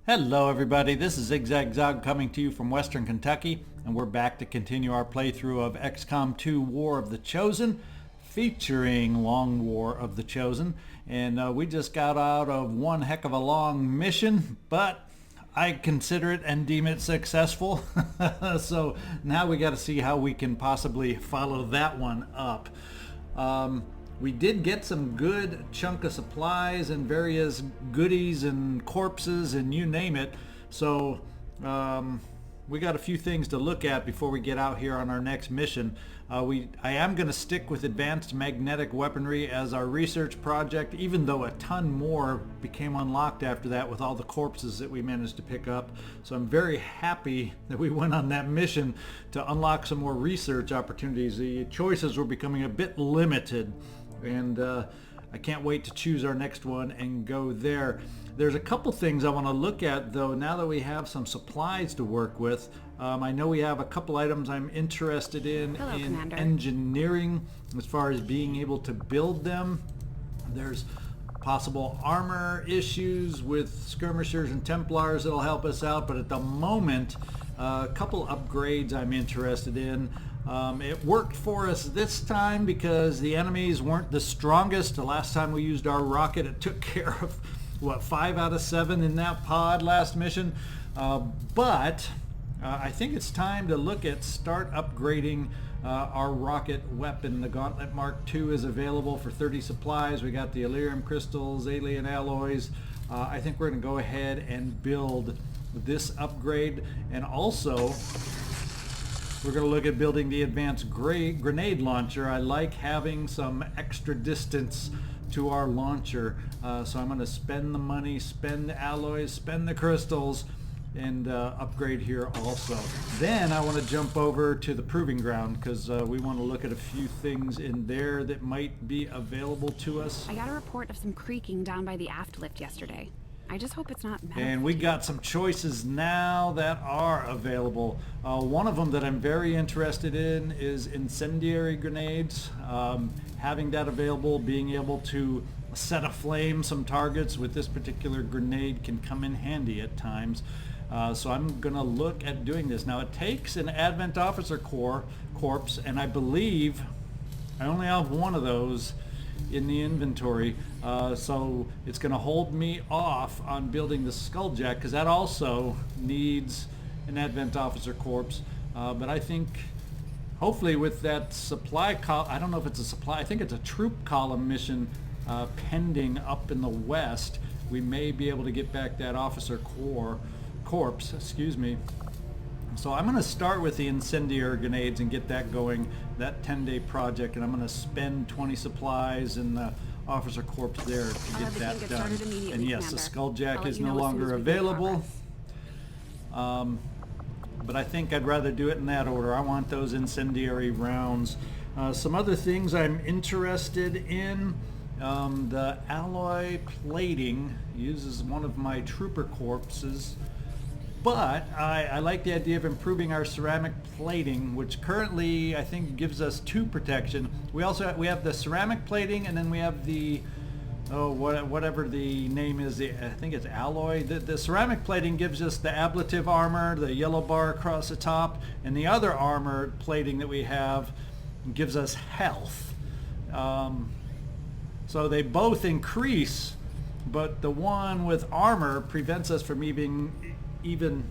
Hello everybody, this is ZigZagZog coming to you from Western Kentucky, and we're back to continue our playthrough of XCom 2 War of the Chosen, featuring Long War of the Chosen. And we just got out of one heck of a long mission, but I consider it and deem it successful. So now we got to see how we can possibly follow that one up. We did get some good chunk of supplies and various goodies and corpses and you name it. So we got a few things to look at before we get out here on our next mission. I am going to stick with advanced magnetic weaponry as our research project, even though a ton more became unlocked after that with all the corpses that we managed to pick up. So I'm very happy that we went on that mission to unlock some more research opportunities. The choices were becoming a bit limited, and I can't wait to choose our next one and go there. There's a couple things I want to look at though now that we have some supplies to work with. I know we have a couple items I'm interested in Commander. Engineering, as far as being able to build them. There's possible armor issues with skirmishers and Templars that'll help us out, but at the moment a couple upgrades I'm interested in. It worked for us this time because the enemies weren't the strongest. The last time we used our rocket, it took care of, what, 5 out of 7 in that pod last mission. But I think it's time to look at start upgrading our rocket weapon. The Gauntlet Mark II is available for 30 supplies. We got the Elerium crystals, alien alloys. I think we're going to go ahead and build this upgrade, and also we're going to look at building the advanced grenade launcher. I like having some extra distance to our launcher, so I'm going to spend the money, spend the alloys, spend the crystals, and upgrade here also. Then I want to jump over to the proving ground because we want to look at a few things in there that might be available to us. I got a report of some creaking down by the aft lift yesterday. I just hope it's not metal. And we got some choices now that are available. One of them that I'm very interested in is Incendiary Grenades. Having that available, being able to set aflame some targets with this particular grenade can come in handy at times. So I'm going to look at doing this. Now it takes an Advent Officer corpse, and I believe I only have one of those in the inventory, so it's going to hold me off on building the Skulljack because that also needs an Advent Officer corpse. But I think hopefully with that supply column, I don't know if it's a supply, I think it's a troop column mission pending up in the west, we may be able to get back that officer corpse, excuse me. So I'm going to start with the Incendiary Grenades and get that going, that 10-day project, and I'm going to spend 20 supplies in the Officer Corps there to get that done. And yes, the Skulljack is no longer available, but I think I'd rather do it in that order. I want those incendiary rounds. Some other things I'm interested in, the alloy plating uses one of my trooper corpses. But I like the idea of improving our ceramic plating, which currently I think gives us 2 protection. We have the ceramic plating, and then we have the whatever the name is. I think it's alloy. The ceramic plating gives us the ablative armor, the yellow bar across the top, and the other armor plating that we have gives us health. So they both increase, but the one with armor prevents us from even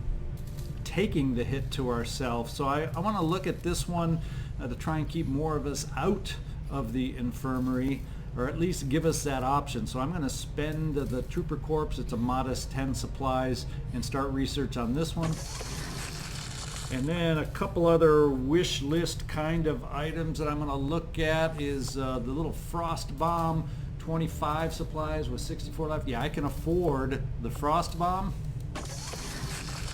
taking the hit to ourselves. So I want to look at this one to try and keep more of us out of the infirmary, or at least give us that option. So I'm going to spend the Trooper Corps, it's a modest 10 supplies, and start research on this one. And then a couple other wish list kind of items that I'm going to look at is the little Frost Bomb, 25 supplies with 64 left. Yeah, I can afford the Frost Bomb.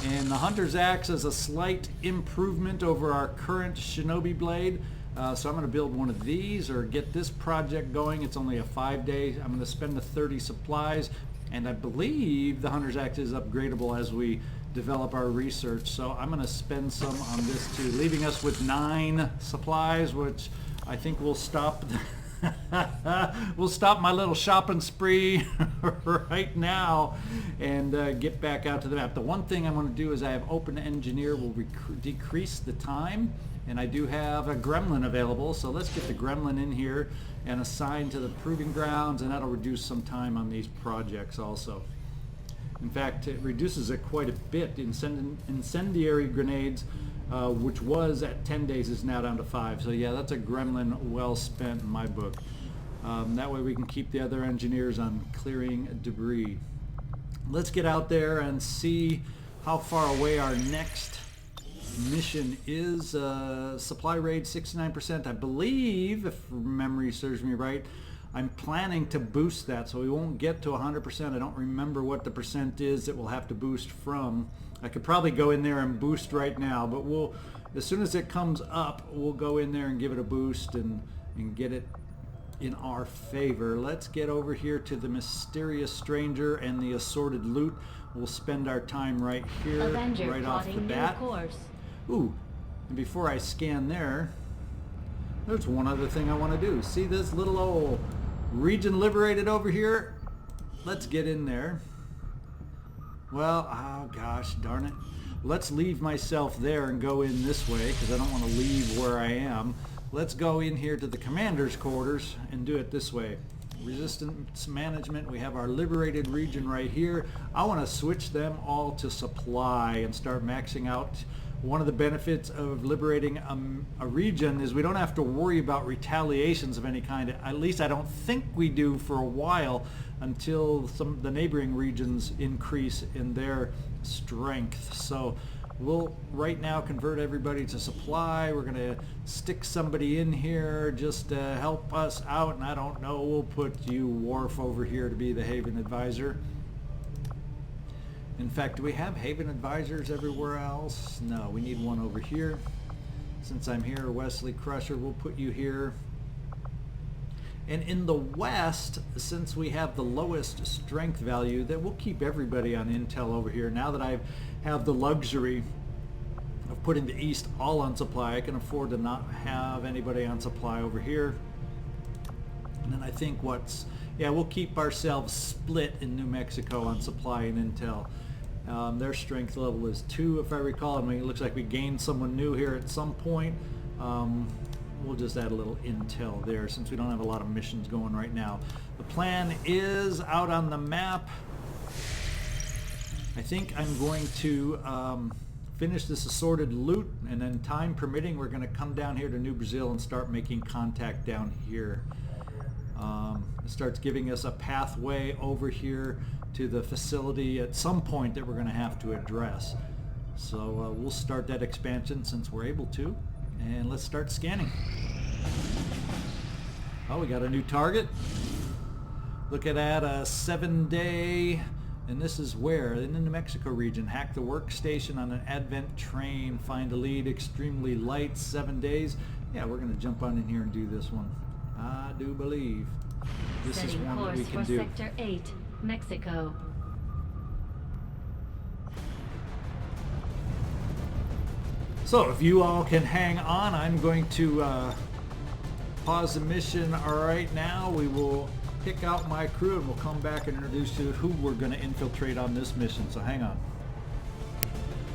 And the Hunter's Axe is a slight improvement over our current Shinobi Blade. So I'm going to build one of these or get this project going. It's only a 5-day. I'm going to spend the 30 supplies. And I believe the Hunter's Axe is upgradable as we develop our research. So I'm going to spend some on this too, leaving us with 9 supplies, which I think will stop We'll stop my little shopping spree right now and get back out to the map. The one thing I'm going to do is I have Open Engineer will decrease the time, and I do have a gremlin available, so let's get the gremlin in here and assign to the proving grounds, and that'll reduce some time on these projects also. In fact, it reduces it quite a bit. Incendiary Grenades, which was at 10 days, is now down to 5. So yeah, that's a gremlin well spent in my book. That way we can keep the other engineers on clearing debris. Let's get out there and see how far away our next mission is. Supply rate 69%. I believe, if memory serves me right, I'm planning to boost that, so we won't get to 100%. I don't remember what the percent is that we'll have to boost from. I could probably go in there and boost right now, but we'll, as soon as it comes up, we'll go in there and give it a boost and get it in our favor. Let's get over here to the mysterious stranger and the assorted loot. We'll spend our time right here, Avenger right off the bat. Ooh, and before I scan there, there's one other thing I want to do. See this little old region liberated over here? Let's get in there. Well, oh gosh, darn it. Let's leave myself there and go in this way because I don't want to leave where I am. Let's go in here to the commander's quarters and do it this way. Resistance management, we have our liberated region right here. I want to switch them all to supply and start maxing out. One of the benefits of liberating a region is we don't have to worry about retaliations of any kind. At least I don't think we do for a while, until the neighboring regions increase in their strength. So we'll right now convert everybody to supply. We're going to stick somebody in here just to help us out, and I don't know, we'll put you, Worf, over here to be the Haven Advisor. In fact, do we have Haven Advisors everywhere else? No, we need one over here. Since I'm here, Wesley Crusher, we'll put you here. And in the west, since we have the lowest strength value, that we'll keep everybody on intel over here. Now that I have the luxury of putting the east all on supply, I can afford to not have anybody on supply over here. And then I think we'll keep ourselves split in New Mexico on supply and intel. Their strength level is 2, if I recall. I mean, it looks like we gained someone new here at some point. We'll just add a little intel there since we don't have a lot of missions going right now. The plan is out on the map. I think I'm going to finish this assorted loot, and then time permitting, we're going to come down here to New Brazil and start making contact down here. It starts giving us a pathway over here to the facility at some point that we're going to have to address. So we'll start that expansion since we're able to, and let's start scanning. Oh, we got a new target. Look at that, a 7-day, and this is where? In the New Mexico region. Hack the workstation on an Advent train, find a lead, extremely light, 7 days. Yeah, we're going to jump on in here and do this one. I do believe this is one that we can do. Sector 8, Mexico. So if you all can hang on, I'm going to pause the mission right now. We will pick out my crew and we'll come back and introduce you to who we're going to infiltrate on this mission. So hang on.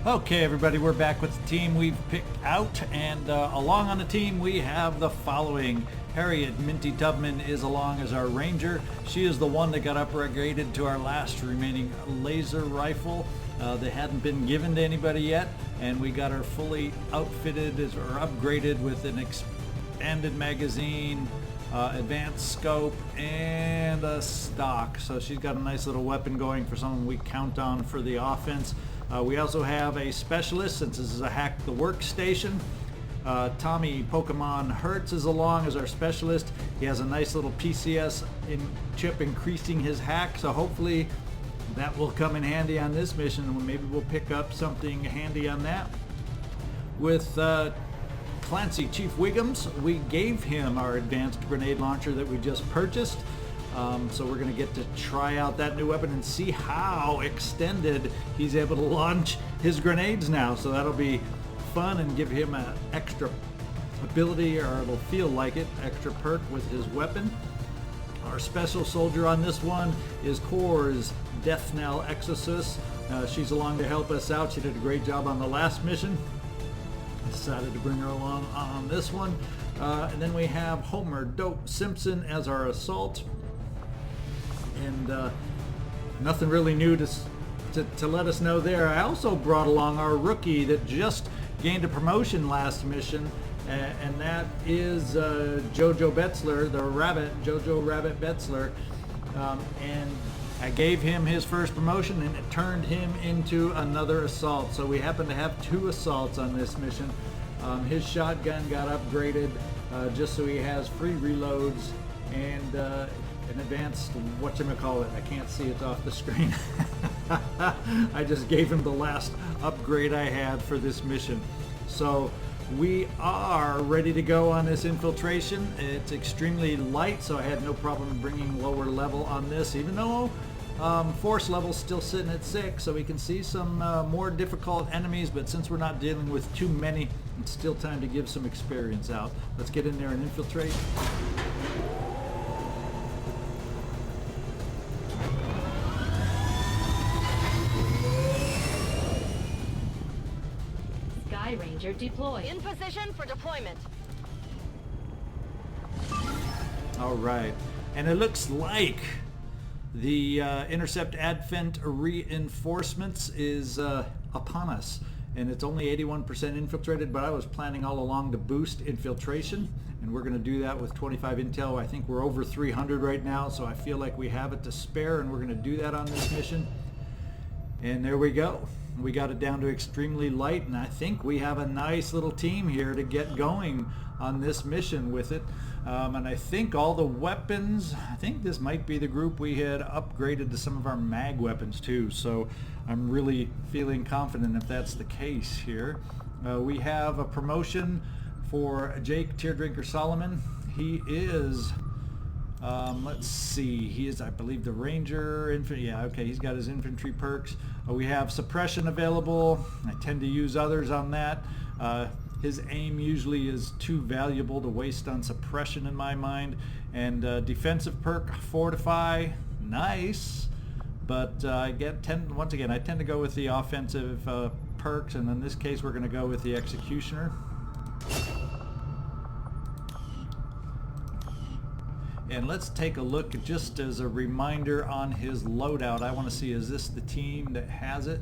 Okay, everybody, we're back with the team we've picked out, and along on the team we have the following. Harriet Minty Tubman is along as our ranger. She is the one that got upgraded to our last remaining laser rifle. They hadn't been given to anybody yet, and we got her fully outfitted or upgraded with an expanded magazine, advanced scope, and a stock. So she's got a nice little weapon going for someone we count on for the offense. We also have a specialist, since this is a hack the workstation. Tommy Pokemon Hertz is along as our specialist. He has a nice little PCS chip increasing his hack, so hopefully that will come in handy on this mission, and maybe we'll pick up something handy on that. With Clancy Chief Wiggums, we gave him our advanced grenade launcher that we just purchased. So we're going to get to try out that new weapon and see how extended he's able to launch his grenades now. So that'll be fun and give him an extra ability, or it'll feel like it, extra perk with his weapon. Our special soldier on this one is Core's Death Knell Exorcist. She's along to help us out. She did a great job on the last mission. Decided to bring her along on this one. And then we have Homer Dope Simpson as our assault. And nothing really new to let us know there. I also brought along our rookie that just gained a promotion last mission, and that is Jojo Betzler, the rabbit, Jojo Rabbit Betzler. And I gave him his first promotion, and it turned him into another assault. So we happen to have 2 assaults on this mission. His shotgun got upgraded just so he has free reloads and an advanced whatchamacallit. I can't see it off the screen. I just gave him the last upgrade I had for this mission. So we are ready to go on this infiltration. It's extremely light, so I had no problem bringing lower level on this, even though force level's still sitting at 6, so we can see some more difficult enemies, but since we're not dealing with too many, it's still time to give some experience out. Let's get in there and infiltrate. Sky Ranger deployed. In position for deployment. All right, and it looks like the Intercept Advent reinforcements is upon us, and it's only 81% infiltrated, but I was planning all along to boost infiltration, and we're going to do that with 25 intel. I think we're over 300 right now, so I feel like we have it to spare, and we're going to do that on this mission. And there we go. We got it down to extremely light, and I think we have a nice little team here to get going on this mission with it. And I think all the weapons, I think this might be the group we had upgraded to some of our mag weapons too, so I'm really feeling confident if that's the case here. We have a promotion for Jake Teardrinker Solomon. He is, let's see, he is, I believe, the Ranger, yeah, okay, he's got his infantry perks. We have suppression available. I tend to use others on that. His aim usually is too valuable to waste on suppression in my mind. And defensive perk, Fortify, nice. But once again, I tend to go with the offensive perks, and in this case we're going to go with the Executioner. And let's take a look just as a reminder on his loadout. I want to see, is this the team that has it?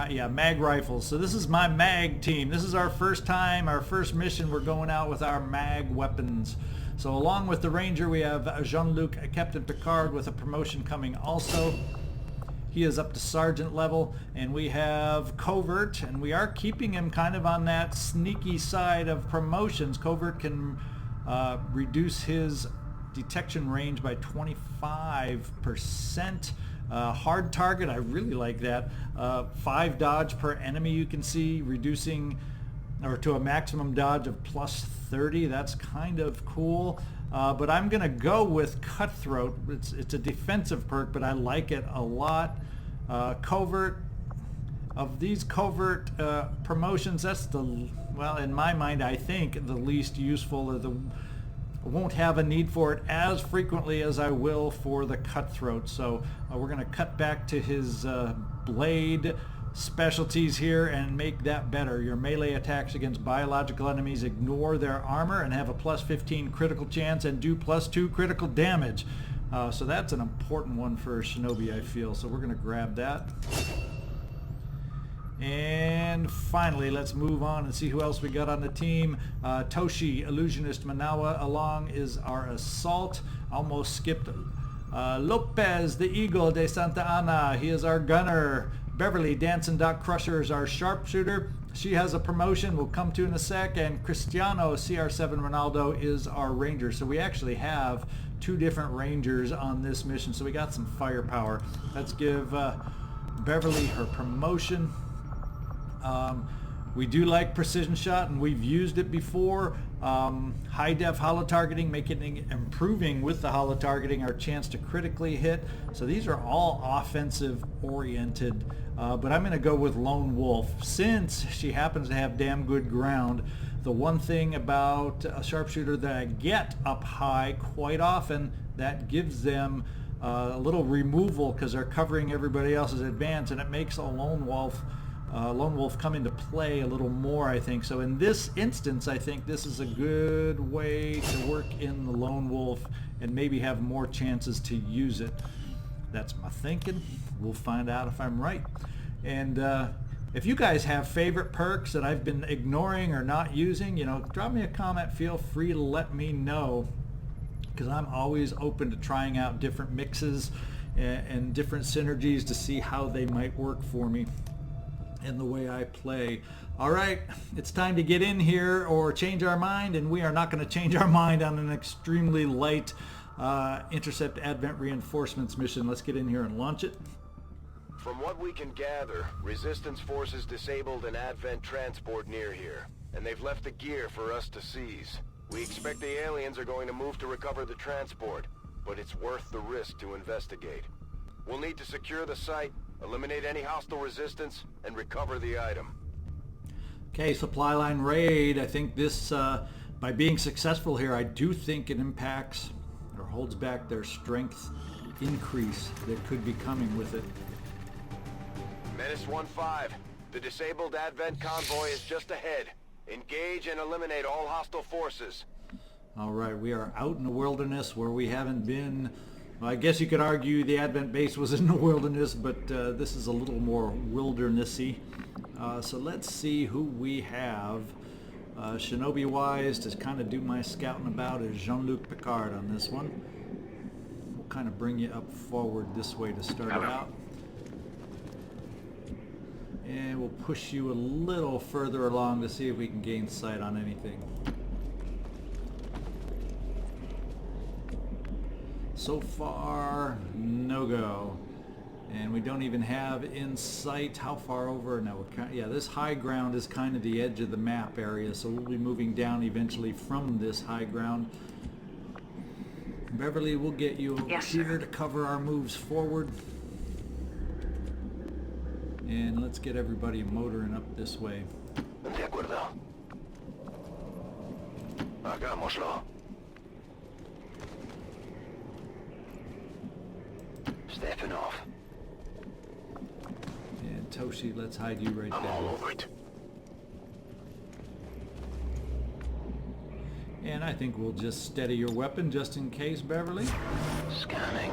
Yeah, mag rifles. So this is my mag team. This is our first time, our first mission. We're going out with our mag weapons. So along with the Ranger, we have Jean-Luc, Captain Picard, with a promotion coming also. He is up to sergeant level. And we have Covert, and we are keeping him kind of on that sneaky side of promotions. Covert can reduce his detection range by 25%. Hard target, I really like that. 5 dodge per enemy you can see, reducing or to a maximum dodge of plus 30. That's kind of cool. But I'm going to go with Cutthroat. It's a defensive perk, but I like it a lot. Covert, of these covert promotions, that's the, well, in my mind, I think the least useful, or won't have a need for it as frequently as I will for the Cutthroat. So we're going to cut back to his blade specialties here and make that better. Your melee attacks against biological enemies ignore their armor and have a plus 15 critical chance and do plus 2 critical damage. So that's an important one for Shinobi, I feel. So we're going to grab that. And finally, let's move on and see who else we got on the team. Toshi, Illusionist, Manawa along is our assault. Almost skipped Lopez, the Eagle de Santa Ana. He is our gunner. Beverly, Dancin Crusher is our sharpshooter. She has a promotion we'll come to in a sec. And Cristiano, CR7 Ronaldo, is our ranger. So we actually have 2 different rangers on this mission. So we got some firepower. Let's give Beverly her promotion. We do like precision shot, and we've used it before. High def holo targeting, improving with the holo targeting our chance to critically hit. So these are all offensive oriented, but I'm going to go with Lone Wolf since she happens to have damn good ground. The one thing about a sharpshooter that I get up high quite often, that gives them a little removal because they're covering everybody else's advance, and it makes a Lone Wolf come into play a little more, I think. So in this instance, I think this is a good way to work in the Lone Wolf and maybe have more chances to use it. That's my thinking. We'll find out if I'm right. And if you guys have favorite perks that I've been ignoring or not using, drop me a comment. Feel free to let me know, because I'm always open to trying out different mixes and different synergies to see how they might work for me and the way I play. All right, it's time to get in here or change our mind, and we are not going to change our mind on an extremely light Intercept Advent Reinforcements mission. Let's get in here and launch it. From what we can gather, Resistance forces disabled an Advent transport near here, and they've left the gear for us to seize. We expect the aliens are going to move to recover the transport, but it's worth the risk to investigate. We'll need to secure the site, eliminate any hostile resistance, and recover the item. Okay, supply line raid. I think this, by being successful here, I do think it impacts or holds back their strength increase that could be coming with it. Menace 1-5. The disabled Advent convoy is just ahead. Engage and eliminate all hostile forces. All right, we are out in the wilderness where we haven't been. Well, I guess you could argue the Advent base was in the wilderness, but this is a little more wildernessy. So let's see who we have. Shinobi-wise, to kind of do my scouting about, is Jean-Luc Picard on this one. We'll kind of bring you up forward this way to start it out. And we'll push you a little further along to see if we can gain sight on anything. So far, no go. And we don't even have in sight how far over. No, yeah, this high ground is kind of the edge of the map area, so we'll be moving down eventually from this high ground. Beverly, we'll get you over here to cover our moves forward. And let's get everybody motoring up this way. De acuerdo. Hagámoslo. Stepping off. And Toshi, let's hide you right I'm there. all over it. And I think we'll just steady your weapon just in case, Beverly. Scanning.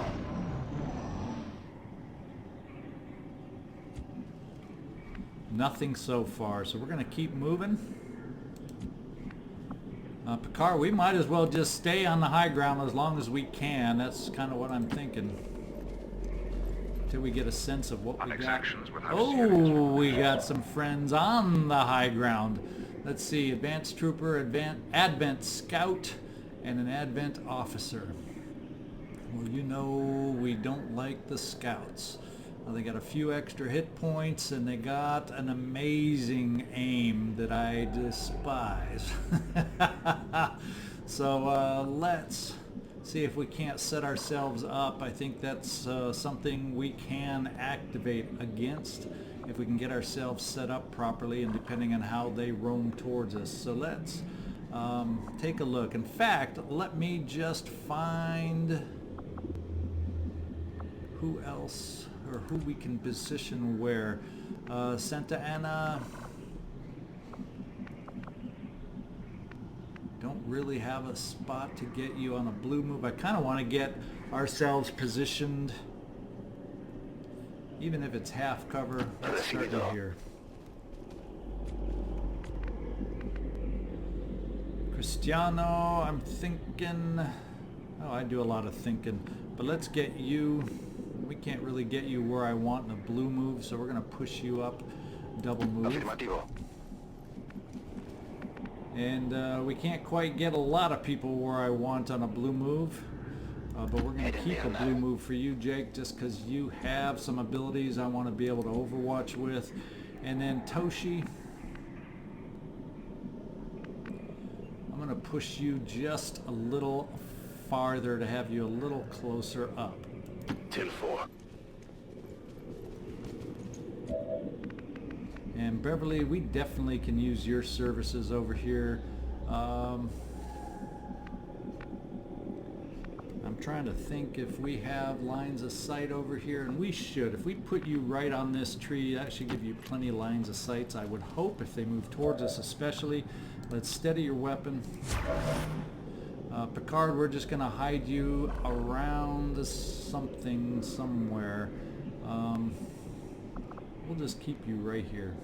Nothing so far, so we're going to keep moving. Picard, we might as well just stay on the high ground as long as we can. That's kind of what I'm thinking. Till we get a sense of what we got. Oh, we got some friends on the high ground. Let's see, Advanced Trooper, Advent Scout, and an Advent Officer. Well, you know we don't like the Scouts. They got a few extra hit points, and they got an amazing aim that I despise. So let's see if we can't set ourselves up. I think that's something we can activate against if we can get ourselves set up properly and depending on how they roam towards us. So let's take a look. In fact, let me just find who else or who we can position where. Santa Ana, don't really have a spot to get you on a blue move. I kind of want to get ourselves positioned, even if it's half cover. Let's start it here. Cristiano, I'm thinking, oh, I do a lot of thinking, but let's get you. We can't really get you where I want in a blue move, so we're going to push you up, double move. And we can't quite get a lot of people where I want on a blue move, but we're going to keep a blue move for you, Jake, just because you have some abilities I want to be able to overwatch with. And then Toshi, going to push you just a little farther to have you a little closer up. Till 4. And Beverly, we definitely can use your services over here. I'm trying to think if we have lines of sight over here, and we should. If we put you right on this tree, that should give you plenty of lines of sights, I would hope, if they move towards us especially. Let's steady your weapon. Picard, we're just going to hide you around something somewhere. We'll just keep you right here.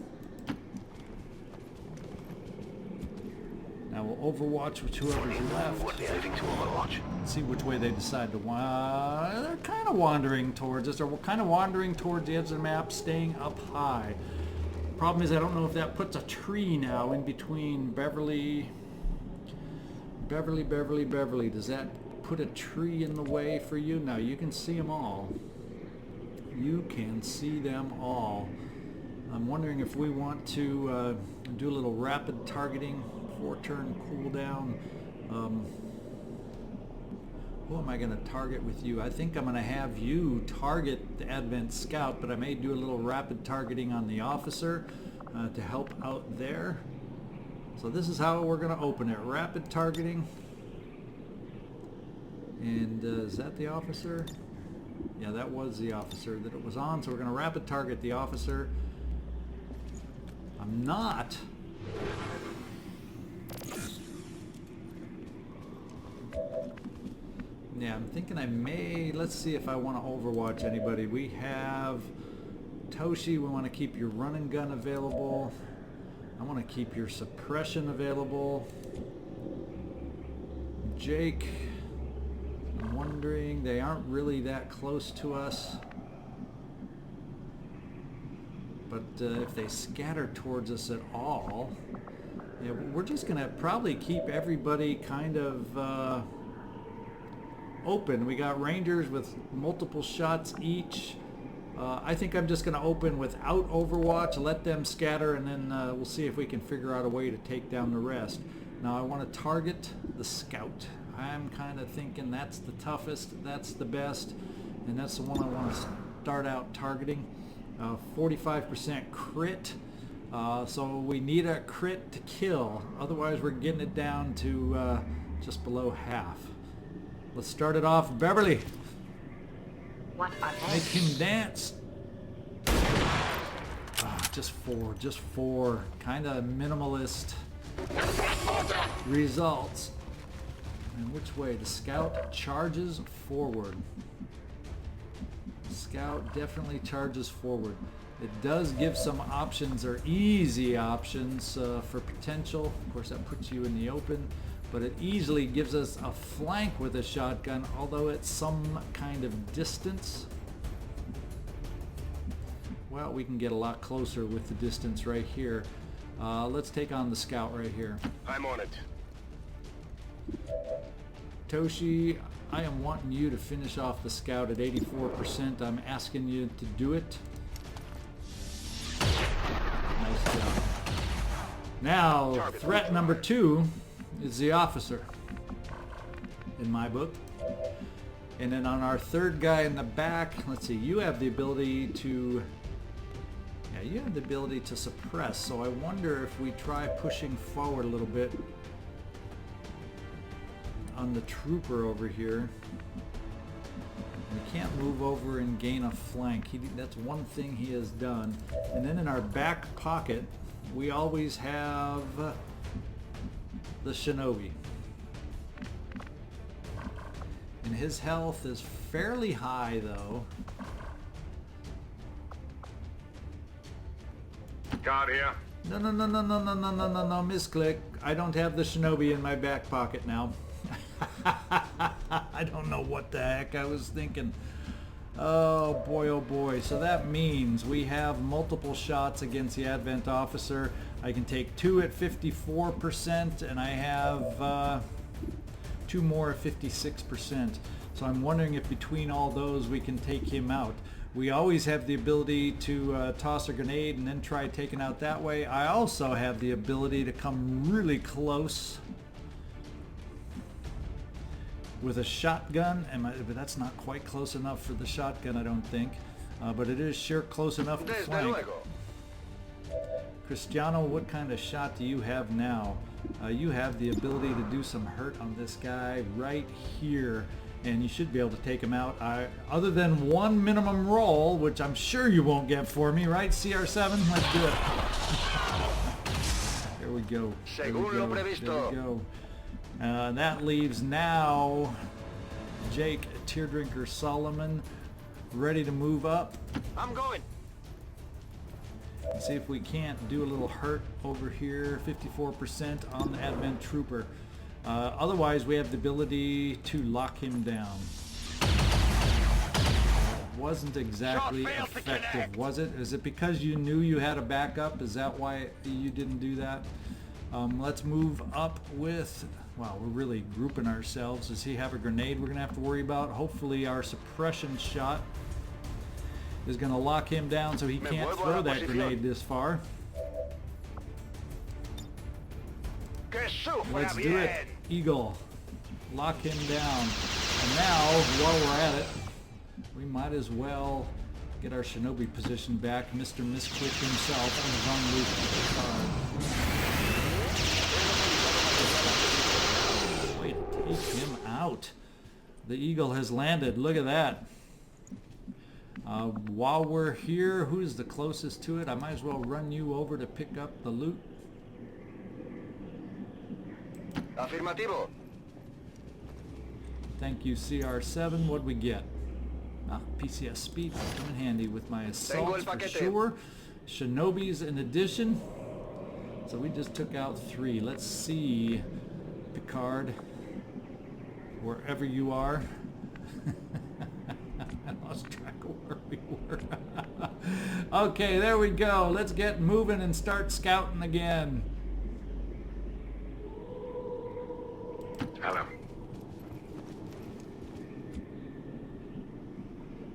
Now we'll overwatch with whoever's left. What are they heading to overwatch? See which way they decide to wander. They're kind of wandering towards us. They're kind of wandering towards the edge of the map, staying up high. Problem is, I don't know if that puts a tree now in between Beverly. Beverly. Does that put a tree in the way for you? No, you can see them all. You can see them all. I'm wondering if we want to do a little rapid targeting, 4-turn cooldown. Who am I going to target with you? I think I'm going to have you target the Advent Scout, but I may do a little rapid targeting on the officer to help out there. So this is how we're going to open it. Rapid targeting. And is that the officer? Yeah, that was the officer that it was on. So we're going to rapid target the officer. I'm not. Yeah, I'm thinking I may. Let's see if I want to overwatch anybody. We have Toshi. We want to keep your run and gun available. I want to keep your suppression available. Jake, I'm wondering, they aren't really that close to us. But if they scatter towards us at all, yeah, we're just going to probably keep everybody kind of open. We got Rangers with multiple shots each. I think I'm just going to open without Overwatch, let them scatter, and then we'll see if we can figure out a way to take down the rest. Now I want to target the Scout. I'm kind of thinking that's the toughest, that's the best, and that's the one I want to start out targeting. 45% crit, so we need a crit to kill, otherwise we're getting it down to just below half. Let's start it off. Beverly, What are they? make him dance. Just four, kind of minimalist results. And which way? The Scout charges forward. Scout definitely charges forward. It does give some options, or easy options, for potential. Of course, that puts you in the open, but it easily gives us a flank with a shotgun, although at some kind of distance. Well, we can get a lot closer with the distance right here. Let's take on the Scout right here. I'm on it. Toshi, I am wanting you to finish off the Scout at 84%. I'm asking you to do it. Nice job. Now, threat number 2 is the officer, in my book. And then on our third guy in the back, let's see, you have the ability to... Yeah, you have the ability to suppress, so I wonder if we try pushing forward a little bit on the trooper over here. We can't move over and gain a flank. That's one thing he has done. And then in our back pocket, we always have the Shinobi. And his health is fairly high, though. Guard here. No, misclick. I don't have the Shinobi in my back pocket now. I don't know what the heck I was thinking. Oh boy. So that means we have multiple shots against the Advent officer. I can take 2 at 54%, and I have 2 more at 56%. So I'm wondering if between all those we can take him out. We always have the ability to toss a grenade and then try taking out that way. I also have the ability to come really close with a shotgun. But that's not quite close enough for the shotgun, I don't think. But it is sure close enough to flank. Cristiano, what kind of shot do you have now? You have the ability to do some hurt on this guy right here, and you should be able to take him out. Other than one minimum roll, which I'm sure you won't get for me, right? CR7, let's do it. There we go. There we go. There we go. That leaves now Jake, Teardrinker, Solomon, ready to move up. I'm going. See if we can't do a little hurt over here. 54% on the Advent Trooper. Otherwise, we have the ability to lock him down. Wasn't exactly effective, was it? Is it because you knew you had a backup? Is that why you didn't do that? Let's move up with... Wow, we're really grouping ourselves. Does he have a grenade we're going to have to worry about? Hopefully our suppression shot is going to lock him down so he can't throw that grenade this far. Let's do it. Eagle. Lock him down. And now, while we're at it, we might as well get our Shinobi position back. Mr. Misclick himself and Jean-Luc. Way to take him out. The Eagle has landed. Look at that. While we're here, who's the closest to it? I might as well run you over to pick up the loot. Afirmativo. Thank you, CR7. What'd we get? PCS speed. Come in handy with my assaults for sure. Shinobis in addition. So we just took out 3. Let's see, Picard, wherever you are. I lost track of where we were. Okay, there we go. Let's get moving and start scouting again. Hello.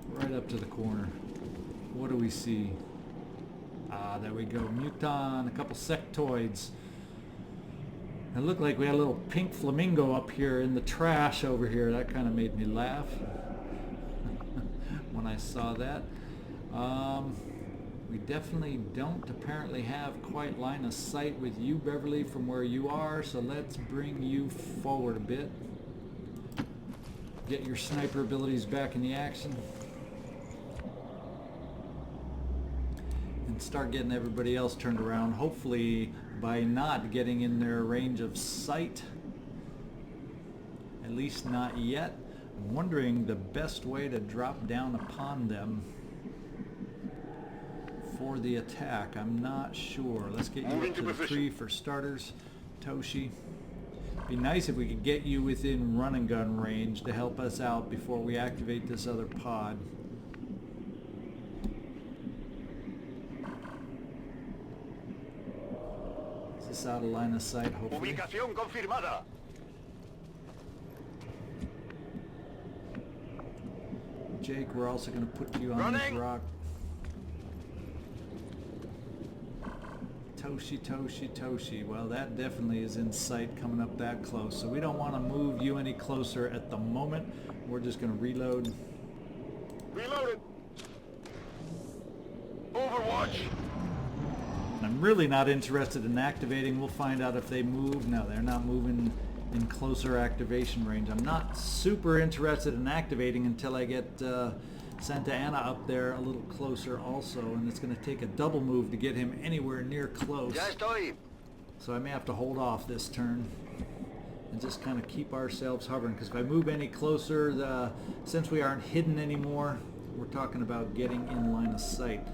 Right up to the corner. What do we see? There we go. Muton, a couple sectoids. It looked like we had a little pink flamingo up here in the trash over here. That kind of made me laugh when I saw that. We definitely don't apparently have quite line of sight with you, Beverly, from where you are, so let's bring you forward a bit. Get your sniper abilities back in the action. And start getting everybody else turned around, hopefully by not getting in their range of sight. At least not yet. I'm wondering the best way to drop down upon them for the attack. I'm not sure. Let's get you up to the tree for starters, Toshi. Be nice if we could get you within run and gun range to help us out before we activate this other pod. Is this out of line of sight, hopefully? Ubicación confirmada. Jake, we're also going to put you on this rock. Toshi. Well, that definitely is in sight coming up that close. So we don't want to move you any closer at the moment. We're just going to reload. Reloaded. Overwatch. I'm really not interested in activating. We'll find out if they move. No, they're not moving in closer activation range. I'm not super interested in activating until I get Santa Ana up there a little closer also, and it's going to take a double move to get him anywhere near close. So I may have to hold off this turn and just kind of keep ourselves hovering, because if I move any closer, since we aren't hidden anymore, we're talking about getting in line of sight.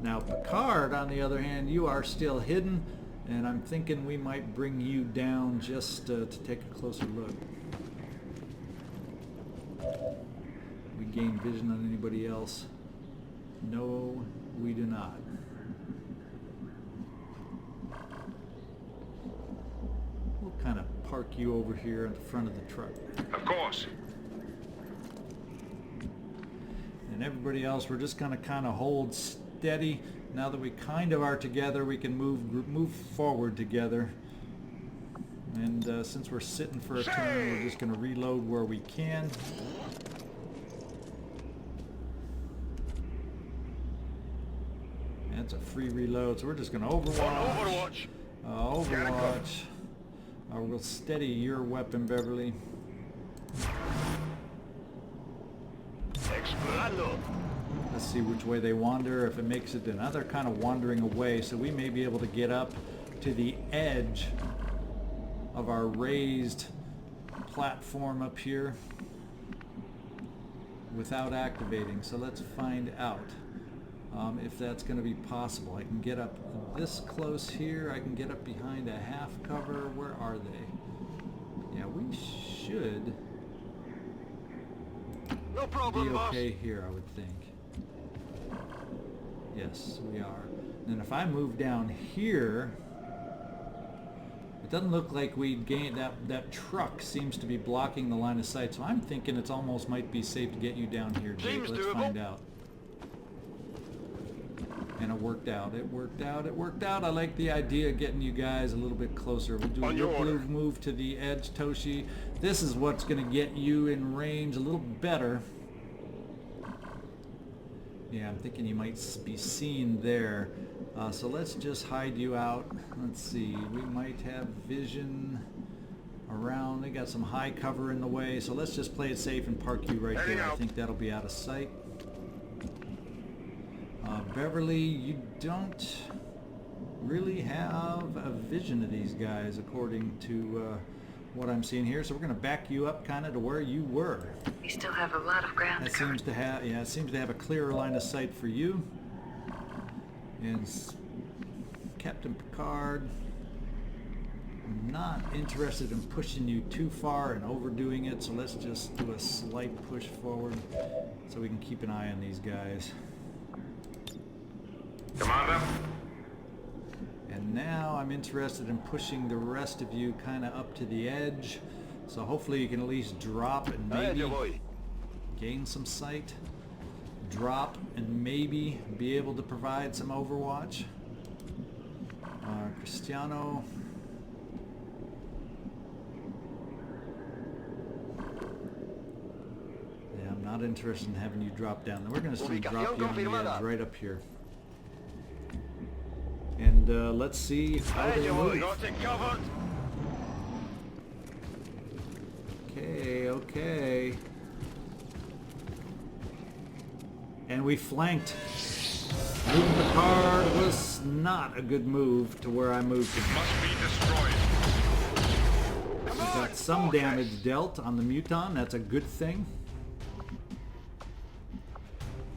Now Picard, on the other hand, you are still hidden, and I'm thinking we might bring you down just to take a closer look. We gain vision on anybody else? No, we do not. We'll kind of park you over here at the front of the truck. Of course. And everybody else, we're just going to kind of hold steady. Now that we kind of are together, we can move forward together. And since we're sitting for a turn, we're just going to reload where we can. That's a free reload, so we're just going to Overwatch. Overwatch. We'll steady your weapon, Beverly. Let's see which way they wander. If it makes it another kind of wandering away, so we may be able to get up to the edge of our raised platform up here without activating. So let's find out if that's going to be possible. I can get up this close here. I can get up behind a half cover. Where are they? Yeah, we should No problem, be okay boss. here, I would think. Yes, we are. And then if I move down here, it doesn't look like we'd gain that truck seems to be blocking the line of sight, so I'm thinking it's almost might be safe to get you down here, Jake. Seems Let's doable. find out. And it worked out. It worked out. It worked out. I like the idea of getting you guys a little bit closer. We'll do a little move to the edge, Toshi. This is what's going to get you in range a little better. Yeah, I'm thinking you might be seen there. So let's just hide you out. Let's see. We might have vision around. They got some high cover in the way. So let's just play it safe and park you right there. I think that'll be out of sight. Beverly, you don't really have a vision of these guys according to what I'm seeing here. So we're going to back you up kind of to where you were. We still have a lot of ground That to cover. seems to have, yeah, it seems to have a clearer line of sight for you. And Captain Picard, I'm not interested in pushing you too far and overdoing it, so let's just do a slight push forward so we can keep an eye on these guys. Commander? And now I'm interested in pushing the rest of you kind of up to the edge, so hopefully you can at least drop and maybe gain some sight. Drop and maybe be able to provide some overwatch. Cristiano. Yeah, I'm not interested in having you drop down. We're going to see drop you on the edge right up here. And let's see how they move. Got it covered. Okay, okay. And we flanked. Moving Picard was not a good move to where I moved him. Must be destroyed. We got some damage dealt on the Muton. That's a good thing.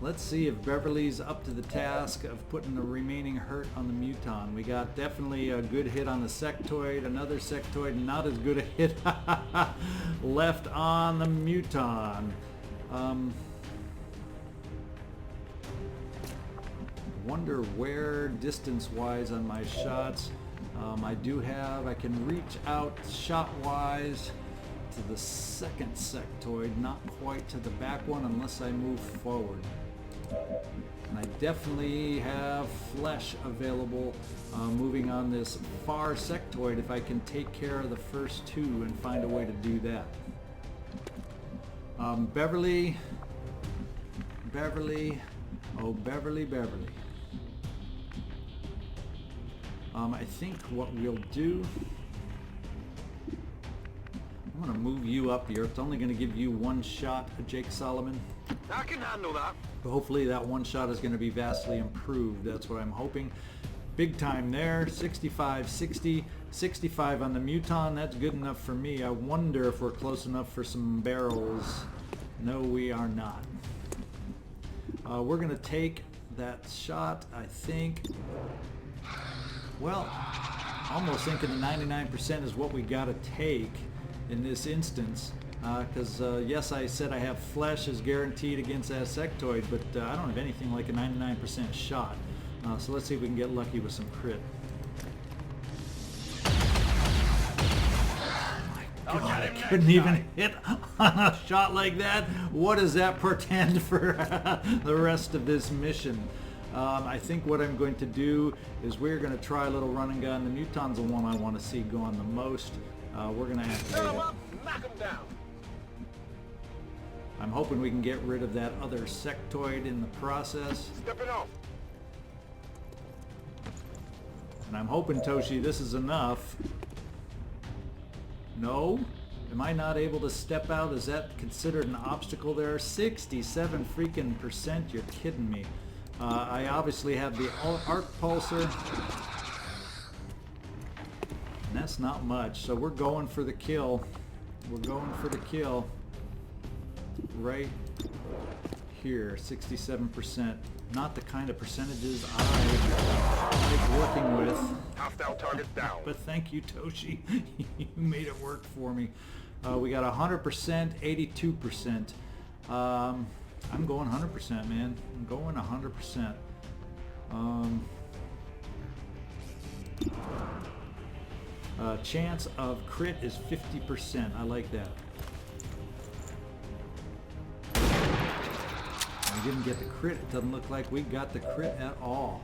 Let's see if Beverly's up to the task of putting the remaining hurt on the Muton. We got definitely a good hit on the sectoid, another sectoid, not as good a hit left on the Muton. Wonder where distance-wise on my shots. I can reach out shot-wise to the second sectoid, not quite to the back one unless I move forward. And I definitely have flesh available moving on this far sectoid if I can take care of the first two and find a way to do that. Beverly, oh Beverly. I think what we'll do, I'm going to move you up here. It's only going to give you one shot, Jake Solomon. I can handle that. But hopefully that one shot is going to be vastly improved. That's what I'm hoping. Big time there. 65, 60, 65 on the Muton. That's good enough for me. I wonder if we're close enough for some barrels. No, we are not. We're going to take that shot, I think. Well, almost thinking the 99% is what we got to take in this instance. Because yes, I said I have flesh is guaranteed against that sectoid, but I don't have anything like a 99% shot. So let's see if we can get lucky with some crit. Oh my God, I couldn't even hit on a shot like that. What does that portend for the rest of this mission? I think what I'm going to do is we're going to try a little run and gun. The Muton's the one I want to see go on the most. We're going to activate it. Knock 'em down. I'm hoping we can get rid of that other sectoid in the process. Stepping off. And I'm hoping, Toshi, this is enough. No? Am I not able to step out? Is that considered an obstacle there? 67 freaking %? You're kidding me. I obviously have the arc pulsar. And that's not much. So we're going for the kill. We're going for the kill. Right here, 67%. Not the kind of percentages I like working with. Hostile target down. But thank you, Toshi. You made it work for me. We got 100%, 82%. I'm going 100%, man. I'm going 100%. Chance of crit is 50%. I like that. We didn't get the crit. It doesn't look like we got the crit at all.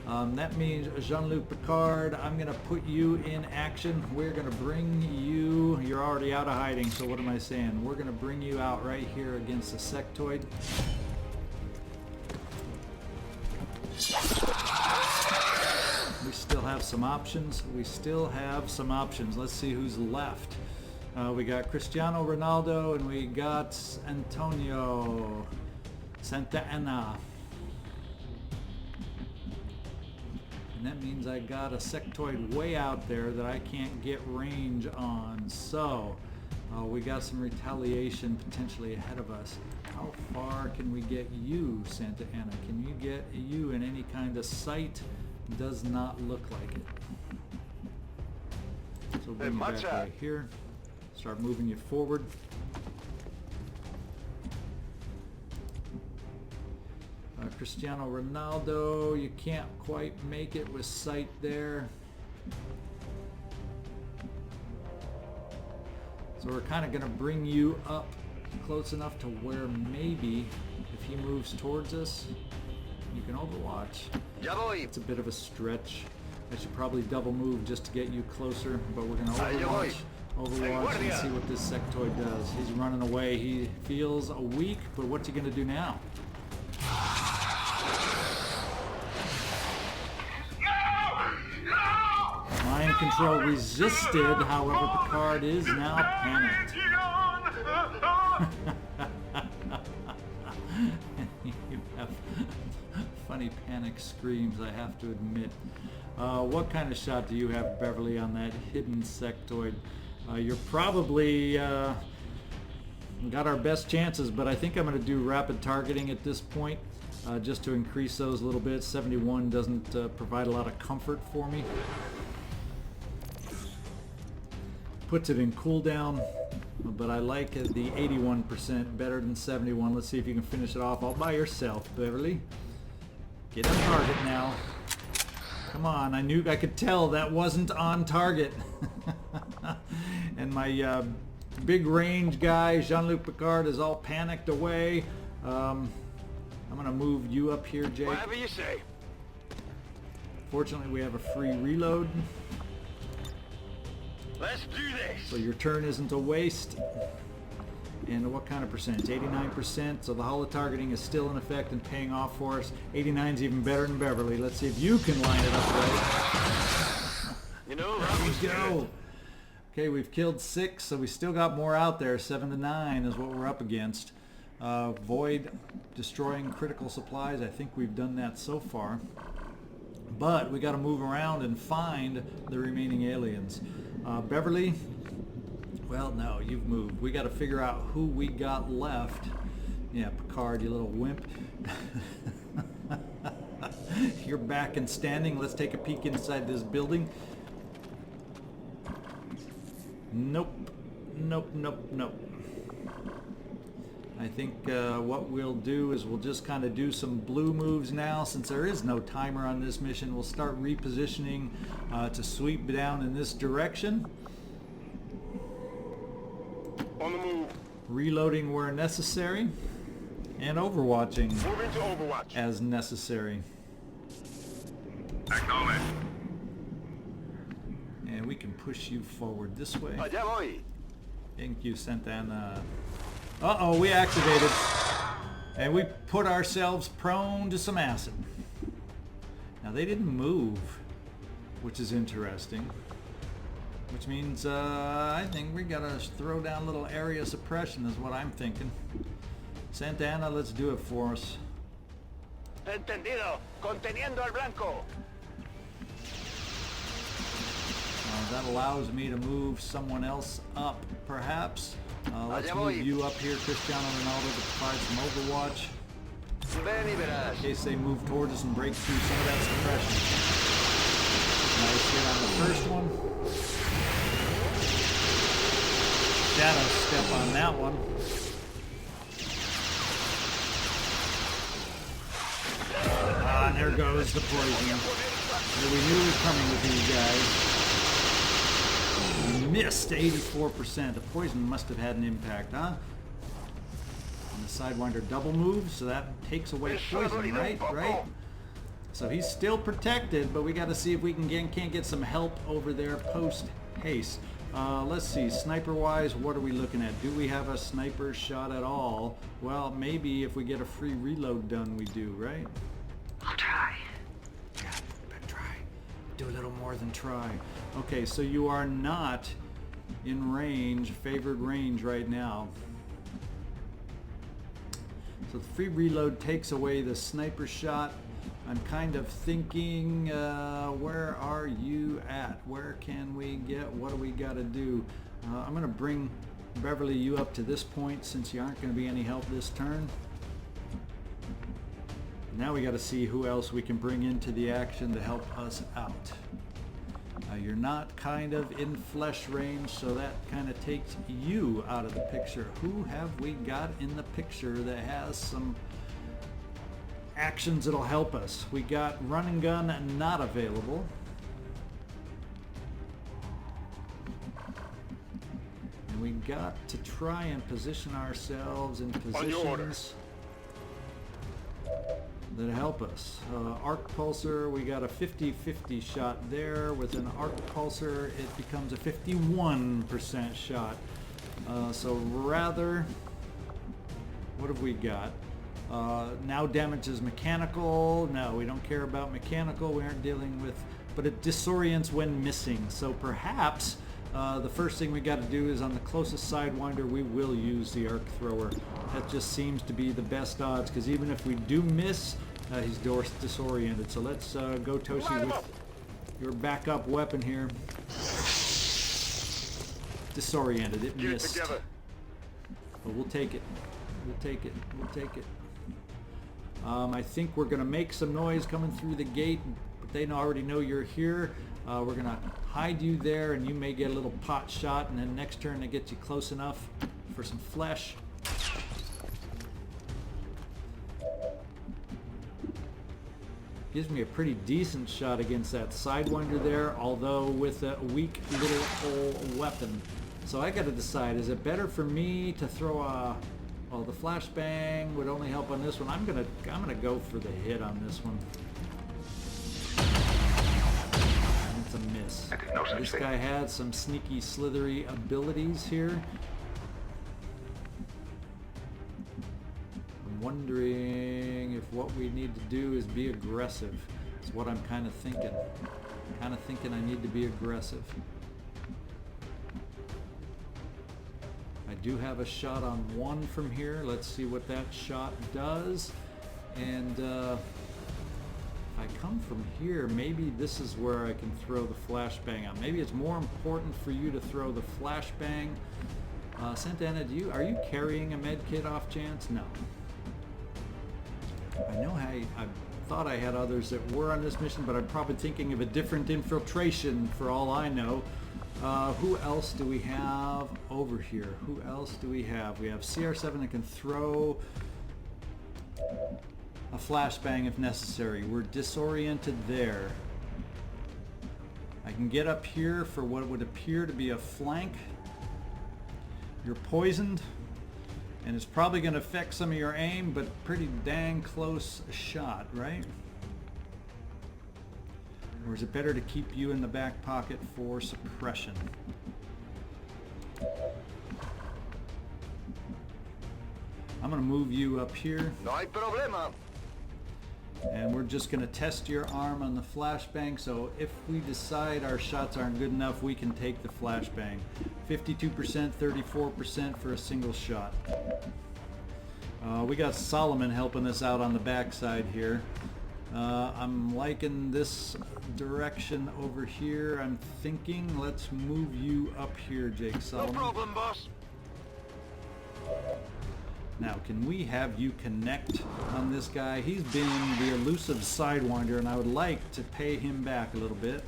That means Jean-Luc Picard, I'm going to put you in action. We're going to bring you... You're already out of hiding, so what am I saying? We're going to bring you out right here against the sectoid. We still have some options. We still have some options. Let's see who's left. We got Cristiano, Ronaldo, and we got Antonio Santa Ana. And that means I got a sectoid way out there that I can't get range on. So we got some retaliation potentially ahead of us. How far can we get you, Santa Ana? Can you get you in any kind of sight? Does not look like it. So bring you back right here. Start moving you forward. Cristiano Ronaldo, you can't quite make it with sight there. So we're kind of going to bring you up close enough to where maybe if he moves towards us, you can overwatch. It's a bit of a stretch. I should probably double move just to get you closer, but we're going to overwatch and see what this sectoid does. He's running away. He feels weak, but what's he going to do now? Mind control resisted, however Picard is now panicked. You have funny panic screams, I have to admit. What kind of shot do you have, Beverly, on that hidden sectoid? You're probably got our best chances, but I think I'm going to do rapid targeting at this point. Just to increase those a little bit. 71 doesn't provide a lot of comfort for me. Puts it in cooldown, but I like the 81% better than 71. Let's see if you can finish it off all by yourself, Beverly. Get on target now. Come on, I could tell that wasn't on target. And my big range guy, Jean-Luc Picard, is all panicked away. I'm gonna move you up here, Jake. Whatever you say. Fortunately, we have a free reload. Let's do this. So your turn isn't a waste. And what kind of percentage? 89%. So the holo targeting is still in effect and paying off for us. 89 is even better than Beverly. Let's see if you can line it up right. You know, there we go. Okay, we've killed 6, so we still got more out there. 7 to 9 is what we're up against. Void destroying critical supplies. I think we've done that so far. But we got to move around and find the remaining aliens. Beverly, well, no, you've moved. We got to figure out who we got left. Yeah, Picard, you little wimp. You're back and standing. Let's take a peek inside this building. Nope. Nope, nope, nope. I think what we'll do is we'll just kind of do some blue moves now. Since there is no timer on this mission, we'll start repositioning to sweep down in this direction. On the move. Reloading where necessary. And overwatching Moving to overwatch. as necessary. Acknowledge. And we can push you forward this way. Allá voy. Thank you, Santana. Uh-oh, we activated. And we put ourselves prone to some acid. Now, they didn't move, which is interesting. Which means, I think we gotta throw down a little area suppression is what I'm thinking. Santana, let's do it for us. Entendido. Conteniendo al blanco. That allows me to move someone else up, perhaps. Let's move you up here, Cristiano Ronaldo, to provide some overwatch. Ven y verás. In case they move towards us and break through some of that suppression. Nice hit on the first one. Shadow step on that one. And there goes the poison. We knew it was coming with these guys. We missed 84%. The poison must have had an impact, huh? And the Sidewinder double moves, so that takes away poison, right? Right? So he's still protected, but we got to see if we can't get some help over there post haste. Let's see, sniper-wise, what are we looking at? Do we have a sniper shot at all? Well, maybe if we get a free reload done, we do, right? I'll try. Yeah, but try. Do a little more than try. Okay, so you are not in range, favored range right now. So the free reload takes away the sniper shot. I'm kind of thinking, where are you at? Where can we get? What do we got to do? I'm going to bring Beverly you up to this point since you aren't going to be any help this turn. Now we got to see who else we can bring into the action to help us out. You're not kind of in flesh range, so that kind of takes you out of the picture. Who have we got in the picture that has some actions that'll help us? We got run and gun not available. And we got to try and position ourselves in positions that help us. Arc pulsar, we got a 50-50 shot there. With an arc pulsar, it becomes a 51% shot. So rather, what have we got? Now damages mechanical. No, we don't care about mechanical. We aren't dealing with, but it disorients when missing. So perhaps the first thing we got to do is on the closest Sidewinder, we will use the arc thrower. That just seems to be the best odds, because even if we do miss, he's disoriented. So let's go, Toshi, with your backup weapon here. Disoriented, it missed. But we'll take it. We'll take it. We'll take it. I think we're going to make some noise coming through the gate, but they already know you're here. We're going to hide you there, and you may get a little pot shot, and then next turn to get you close enough for some flesh. Gives me a pretty decent shot against that Sidewinder there, although with a weak little old weapon. So I got to decide, is it better for me to throw a... Well, the flashbang would only help on this one. I'm gonna go for the hit on this one. It's a miss. This guy had some sneaky, slithery abilities here. I'm wondering if what we need to do is be aggressive. Is what I'm kind of thinking. Kind of thinking I need to be aggressive. I do have a shot on one from here. Let's see what that shot does. And if I come from here, maybe this is where I can throw the flashbang out. Maybe it's more important for you to throw the flashbang. Santana, are you carrying a med kit off chance? No. I know I thought I had others that were on this mission, but I'm probably thinking of a different infiltration for all I know. Who else do we have over here? Who else do we have? We have CR7 that can throw a flashbang if necessary. We're disoriented there. I can get up here for what would appear to be a flank. You're poisoned, and it's probably going to affect some of your aim, but pretty dang close shot, right? Or is it better to keep you in the back pocket for suppression? I'm going to move you up here. No hay problema. And we're just going to test your arm on the flashbang, so if we decide our shots aren't good enough, we can take the flashbang. 52%, 34% for a single shot. We got Solomon helping us out on the backside here. I'm liking this direction over here. I'm thinking let's move you up here, Jake Solomon. No problem, boss. Now, can we have you connect on this guy? He's been the elusive Sidewinder, and I would like to pay him back a little bit.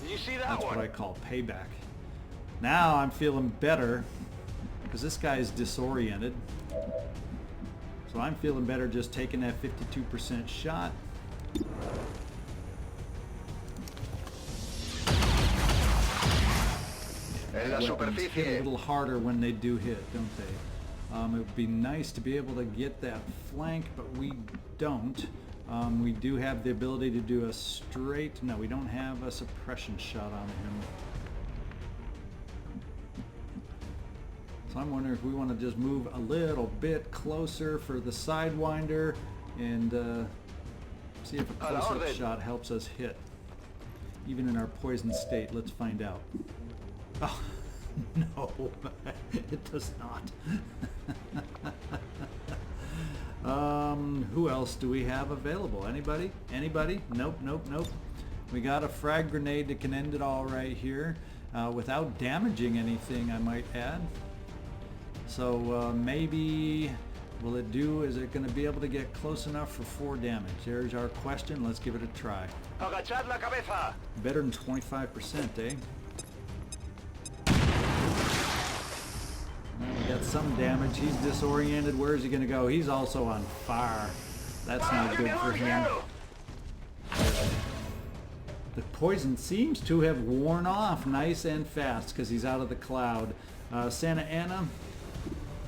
You see that That's one? what I call payback. Now I'm feeling better, because this guy is disoriented. So I'm feeling better just taking that 52% shot. Weapons hit a little harder when they do hit, don't they? It would be nice to be able to get that flank, but we don't. We do have the ability to do a straight... No, we don't have a suppression shot on him. So I'm wondering if we want to just move a little bit closer for the Sidewinder and see if a close-up shot helps us hit. Even in our poisoned state, let's find out. Oh, no, it does not. Who else do we have available? Anybody? Anybody? Nope, nope, nope. We got a frag grenade that can end it all right here without damaging anything, I might add. So maybe, will it do, is it going to be able to get close enough for 4 damage? There's our question. Let's give it a try. Agachad la cabeza. Better than 25%, eh? We got some damage. He's disoriented. Where is he going to go? He's also on fire. That's not good for him. The poison seems to have worn off nice and fast because he's out of the cloud. Santa Ana,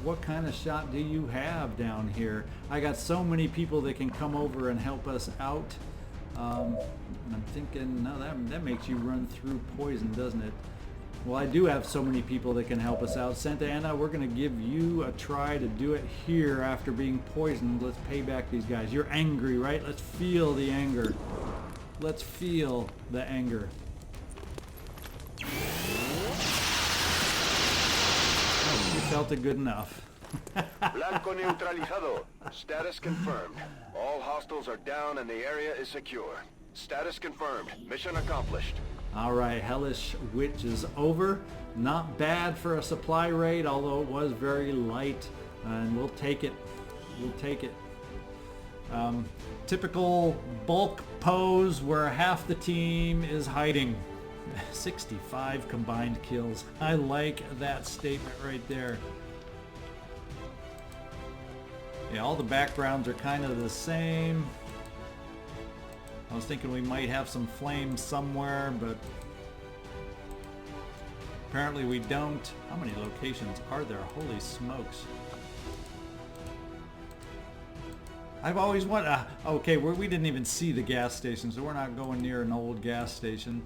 what kind of shot do you have down here? I got so many people that can come over and help us out. And I'm thinking, no, that makes you run through poison, doesn't it? Well, I do have so many people that can help us out. Santa Ana, we're going to give you a try to do it here after being poisoned. Let's pay back these guys. You're angry, right? Let's feel the anger. Let's feel the anger. Oh, you felt it good enough. Blanco neutralizado. Status confirmed. All hostiles are down and the area is secure. Status confirmed. Mission accomplished. Alright, Hellish Witch is over. Not bad for a supply raid, although it was very light. And we'll take it. We'll take it. Typical bulk pose where half the team is hiding. 65 combined kills. I like that statement right there. Yeah, all the backgrounds are kind of the same. I was thinking we might have some flames somewhere, but apparently we don't. How many locations are there? Holy smokes. I've always wanted... okay, we didn't even see the gas station, so we're not going near an old gas station.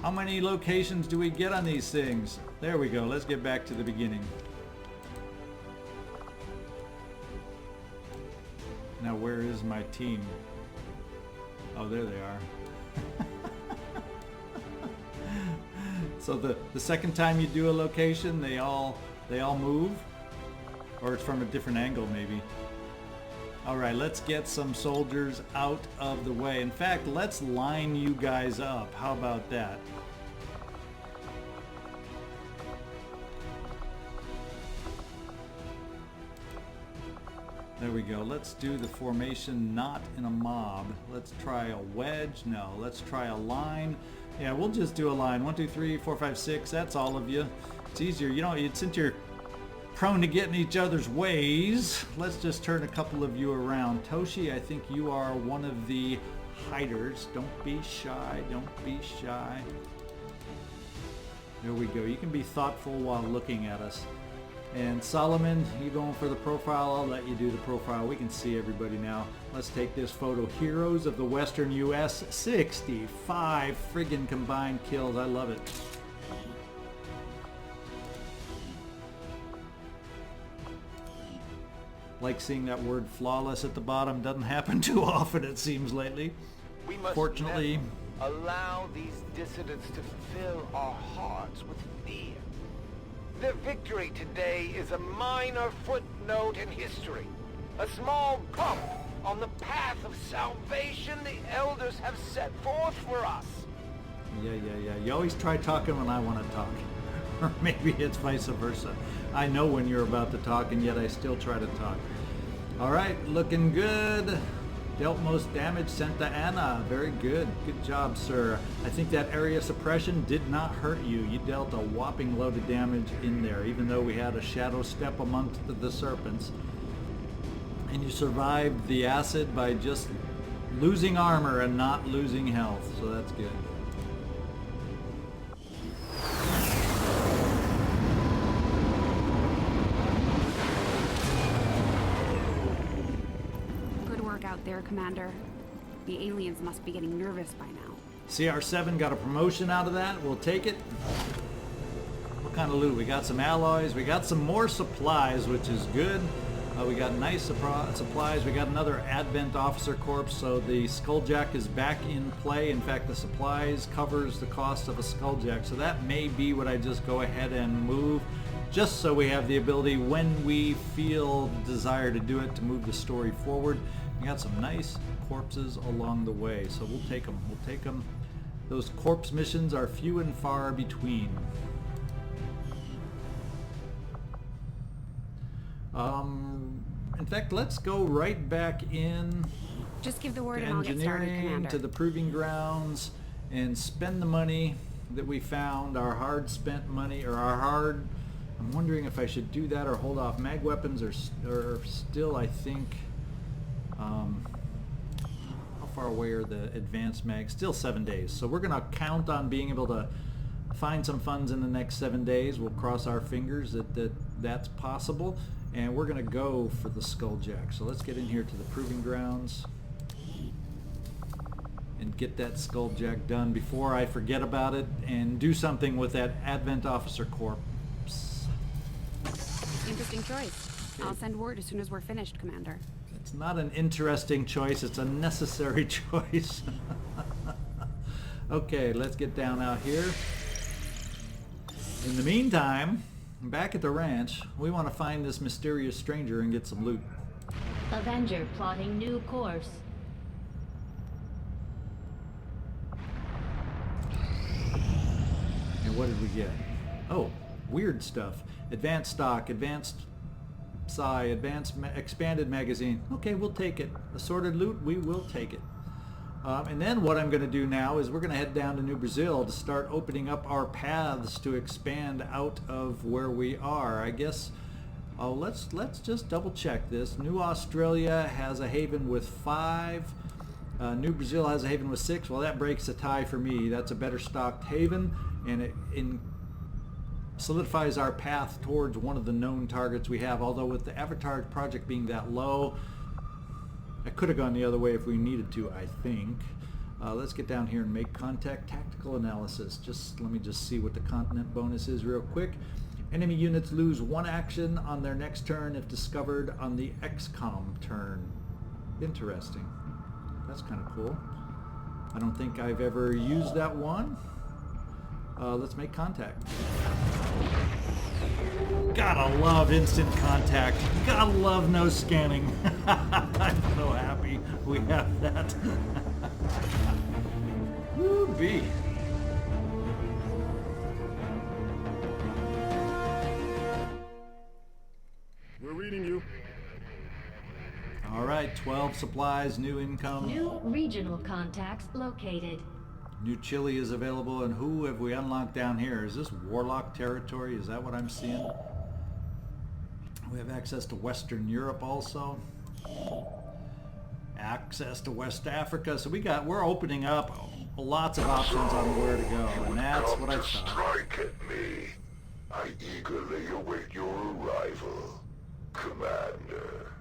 How many locations do we get on these things? There we go. Let's get back to the beginning. Now, where is my team? Oh, there they are. So the second time you do a location, they all move? Or it's from a different angle, maybe. Alright, let's get some soldiers out of the way. In fact, let's line you guys up. How about that? There we go. Let's do the formation not in a mob. Let's try a wedge. No, let's try a line. Yeah, we'll just do a line. 1, 2, 3, 4, 5, 6. That's all of you. It's easier. You know, since you're prone to getting each other's ways, let's just turn a couple of you around. Toshi, I think you are one of the hiders. Don't be shy. Don't be shy. There we go. You can be thoughtful while looking at us. And Solomon, you going for the profile? I'll let you do the profile. We can see everybody now. Let's take this photo. Heroes of the Western U.S. 65 friggin' combined kills. I love it. Like seeing that word flawless at the bottom. Doesn't happen too often, it seems, lately. We must Fortunately, never allow these dissidents to fill our hearts with fear. Their victory today is a minor footnote in history. A small bump on the path of salvation the elders have set forth for us. Yeah. You always try talking when I want to talk. Or maybe it's vice versa. I know when you're about to talk, and yet I still try to talk. All right, looking good. Dealt most damage, Santa Ana. Very good. Good job, sir. I think that area suppression did not hurt you. You dealt a whopping load of damage in there, even though we had a shadow step amongst the serpents. And you survived the acid by just losing armor and not losing health, so that's good. Out there, Commander. The aliens must be getting nervous by now. CR7 got a promotion out of that. We'll take it. What kind of loot? We got some alloys. We got some more supplies, which is good. We got nice supplies. We got another Advent Officer Corps, so the Skulljack is back in play. In fact, the supplies covers the cost of a Skulljack, so that may be what I just go ahead and move, just so we have the ability, when we feel desire to do it, to move the story forward. We got some nice corpses along the way, so we'll take them. We'll take them. Those corpse missions are few and far between. In fact, let's go right back in Just give the word to and I'll get started, engineering, Commander. to the proving grounds, and spend the money that we found, our hard spent money, or our hard... I'm wondering if I should do that or hold off. Mag weapons are still, I think... how far away are the advanced mags? Still 7 days. So we're going to count on being able to find some funds in the next 7 days. We'll cross our fingers that that's possible. And we're going to go for the Skulljack. So let's get in here to the proving grounds and get that Skulljack done before I forget about it and do something with that Advent Officer Corps. Interesting choice. I'll send word as soon as we're finished, Commander. It's not an interesting choice, it's a necessary choice. Okay, let's get down out here. In the meantime, back at the ranch, we want to find this mysterious stranger and get some loot. Avenger plotting new course. And what did we get? Oh, weird stuff. Advanced stock, advanced psi, expanded magazine. Okay, we'll take it. Assorted loot, we will take it. And then what I'm going to do now is we're going to head down to New Brazil to start opening up our paths to expand out of where we are. I guess, let's just double check this. New Australia has a haven with 5. New Brazil has a haven with 6. Well, that breaks a tie for me. That's a better stocked haven, and it solidifies our path towards one of the known targets we have. Although with the Avatar project being that low, I could have gone the other way if we needed to, I think. Let's get down here and make contact. Tactical analysis. Let me just see what the continent bonus is real quick. Enemy units lose 1 action on their next turn if discovered on the XCom turn. Interesting. That's kind of cool. I don't think I've ever used that one. Let's make contact. Gotta love instant contact. Gotta love no scanning. I'm so happy we have that. Woo-bee. We're reading you. All right, 12 supplies, new income. New regional contacts located. New Chile is available, and who have we unlocked down here? Is this Warlock territory? Is that what I'm seeing? We have access to Western Europe also. Access to West Africa. So we're opening up lots of options on where to go, and that's what I thought. Strike at me. I eagerly await your arrival, Commander.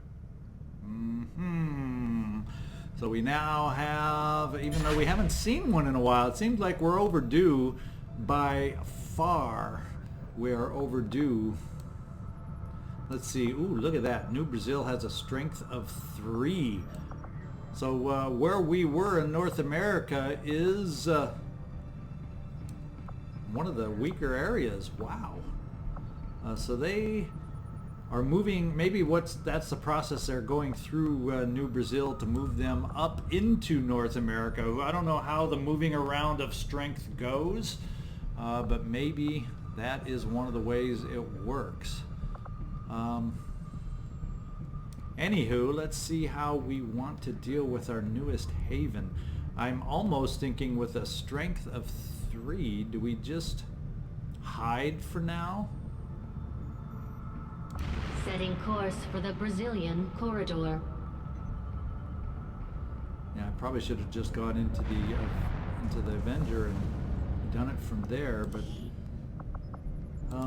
So we now have, even though we haven't seen one in a while, it seems like we're overdue by far. We are overdue. Let's see. Ooh, look at that. New Brazil has a strength of 3. So where we were in North America is one of the weaker areas. Wow. So they are moving, maybe that's the process they're going through New Brazil to move them up into North America. I don't know how the moving around of strength goes, but maybe that is one of the ways it works. Anywho, let's see how we want to deal with our newest haven. I'm almost thinking with a strength of 3, do we just hide for now? Setting course for the Brazilian corridor. Yeah, I probably should have just gone into the Avenger and done it from there, but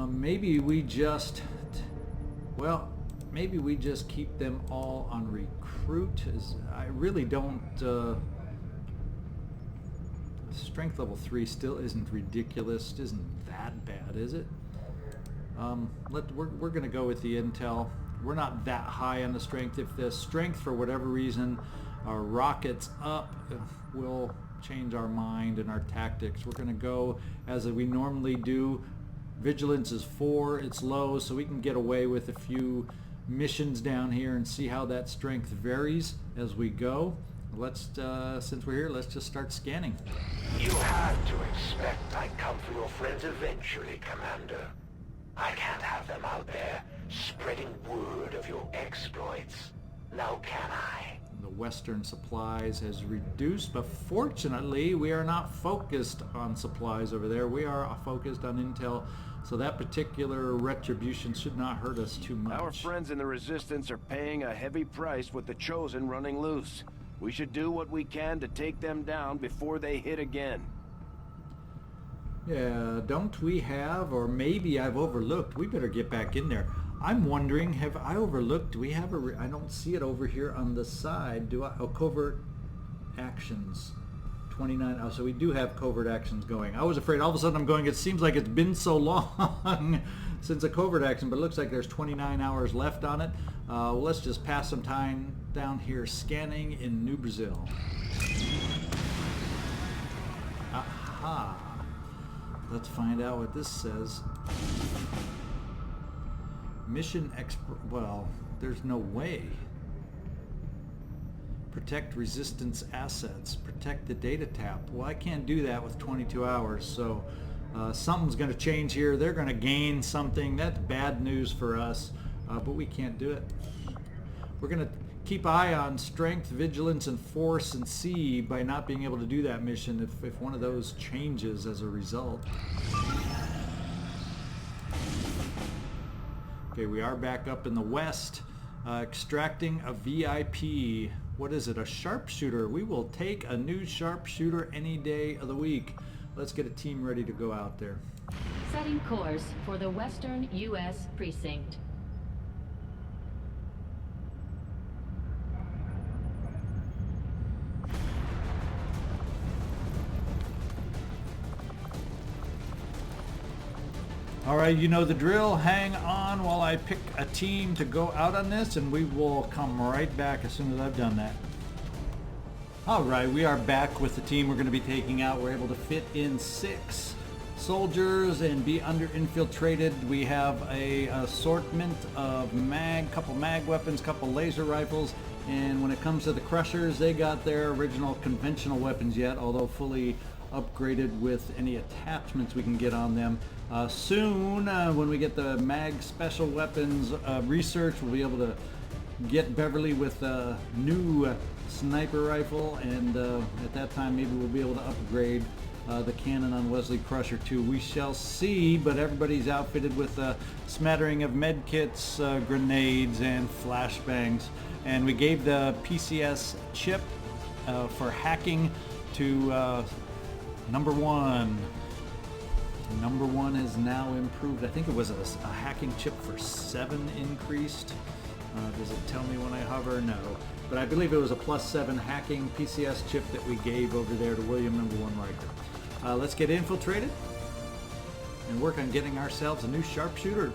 maybe we just, well, maybe we just keep them all on recruit. I really don't, strength level 3 still isn't ridiculous, isn't that bad, is it? We're going to go with the intel. We're not that high on the strength. If the strength, for whatever reason, rockets up, we'll change our mind and our tactics. We're going to go as we normally do. Vigilance is 4. It's low, so we can get away with a few missions down here and see how that strength varies as we go. Let's, since we're here, let's just start scanning. You had to expect I'd come for your friends eventually, Commander. I can't have them out there spreading word of your exploits. Now can I? The Western supplies has reduced, but fortunately we are not focused on supplies over there. We are focused on intel, so that particular retribution should not hurt us too much. Our friends in the Resistance are paying a heavy price with the Chosen running loose. We should do what we can to take them down before they hit again. Yeah, don't we have, or maybe I've overlooked, we better get back in there. I'm wondering, have I overlooked, do we have I don't see it over here on the side. Covert actions, 29, oh, so we do have covert actions going. I was afraid all of a sudden I'm going, it seems like it's been so long since a covert action, but it looks like there's 29 hours left on it. Well, let's just pass some time down here scanning in New Brazil. Aha. Let's find out what this says. Mission well, there's no way. Protect Resistance assets. Protect the data tap. Well, I can't do that with 22 hours, so something's going to change here. They're going to gain something. That's bad news for us, but we can't do it. We're going to keep eye on strength, vigilance, and force and see by not being able to do that mission if one of those changes as a result. Okay, we are back up in the west, extracting a VIP. What is it? A sharpshooter. We will take a new sharpshooter any day of the week. Let's get a team ready to go out there. Setting course for the Western U.S. precinct. All right, you know the drill. Hang on while I pick a team to go out on this, and we will come right back as soon as I've done that. All right, we are back with the team we're going to be taking out. We're able to fit in 6 soldiers and be under infiltrated. We have a assortment of couple mag weapons, couple laser rifles, and when it comes to the crushers, they got their original conventional weapons yet, although fully upgraded with any attachments we can get on them. Soon, when we get the mag special weapons research, we'll be able to get Beverly with a new sniper rifle, and at that time maybe we'll be able to upgrade the cannon on Wesley Crusher too. We shall see, but everybody's outfitted with a smattering of med kits, grenades, and flashbangs. And we gave the PCS chip for hacking to number 1. Number 1 is now improved. I think it was a hacking chip for 7 increased. Does it tell me when I hover? No. But I believe it was a +7 hacking PCS chip that we gave over there to William Number 1 Riker. Let's get infiltrated and work on getting ourselves a new sharpshooter.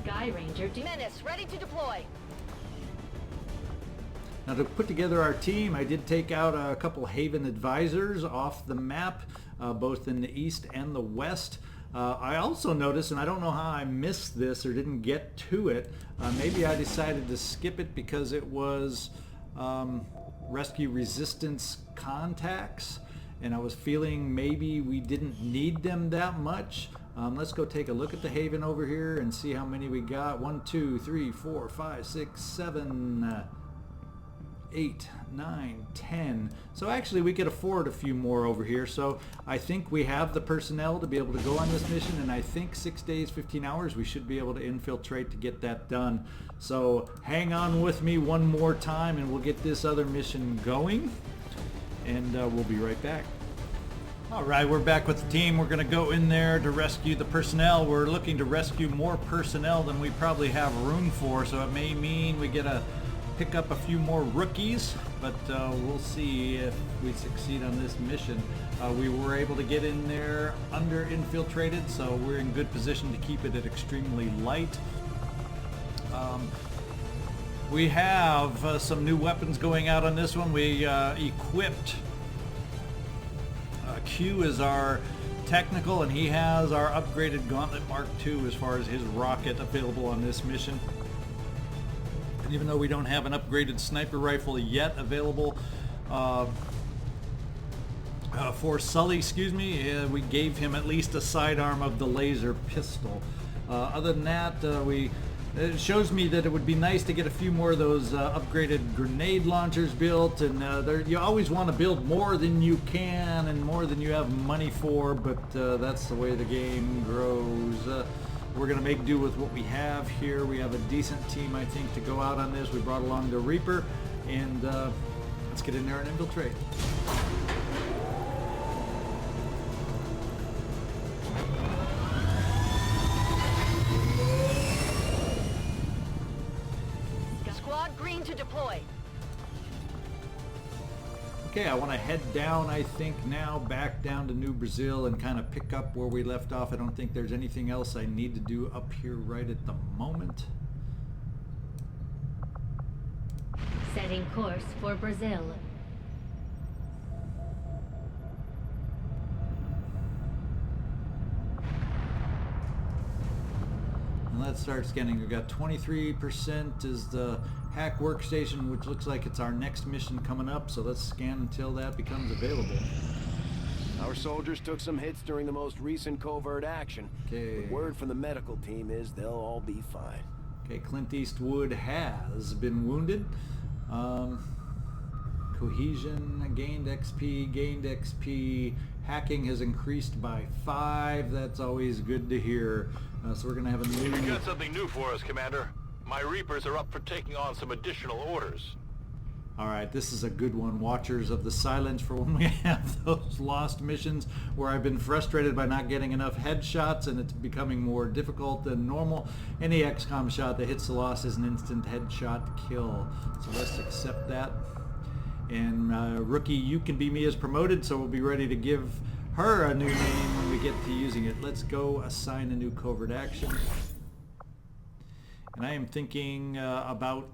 Sky Ranger Menace ready to deploy. Now, to put together our team, I did take out a couple Haven advisors off the map, both in the east and the west. I also noticed, and I don't know how I missed this or didn't get to it, maybe I decided to skip it because it was rescue resistance contacts, and I was feeling maybe we didn't need them that much. Let's go take a look at the Haven over here and see how many we got. 1, 2, 3, 4, 5, 6, 7... 8, 9, 10. So actually we could afford a few more over here. So I think we have the personnel to be able to go on this mission, and I think 6 days, 15 hours, we should be able to infiltrate to get that done. So hang on with me one more time and we'll get this other mission going, and we'll be right back. Alright, we're back with the team. We're going to go in there to rescue the personnel. We're looking to rescue more personnel than we probably have room for, so it may mean we get a pick up a few more rookies, but we'll see if we succeed on this mission. We were able to get in there under infiltrated, so we're in good position to keep it at extremely light. We have some new weapons going out on this one. We equipped Q as our technical, and he has our upgraded Gauntlet Mark II as far as his rocket available on this mission. And even though we don't have an upgraded sniper rifle yet available for Sully, we gave him at least a sidearm of the laser pistol. Other than that, it shows me that it would be nice to get a few more of those upgraded grenade launchers built, and you always want to build more than you can and more than you have money for, but that's the way the game grows. We're going to make do with what we have here. We have a decent team, I think, to go out on this. We brought along the Reaper, and let's get in there and infiltrate. Squad green to deploy. Okay, I want to head down, I think now, back down to New Brazil and kind of pick up where we left off. I don't think there's anything else I need to do up here right at the moment. Setting course for Brazil. And let's start scanning. We've got 23% is the hack workstation, which looks like it's our next mission coming up, so let's scan until that becomes available. Our soldiers took some hits during the most recent covert action. Okay. The word from the medical team is they'll all be fine. Okay, Clint Eastwood has been wounded. Cohesion gained XP. Hacking has increased by 5. That's always good to hear. So we're going to have a new... We got something new for us, Commander. My Reapers are up for taking on some additional orders. Alright, this is a good one. Watchers of the Silence, for when we have those lost missions where I've been frustrated by not getting enough headshots and it's becoming more difficult than normal. Any XCom shot that hits the lost is an instant headshot kill. So let's accept that. And Rookie, you can be me as promoted, so we'll be ready to give her a new name when we get to using it. Let's go assign a new covert action. And I am thinking about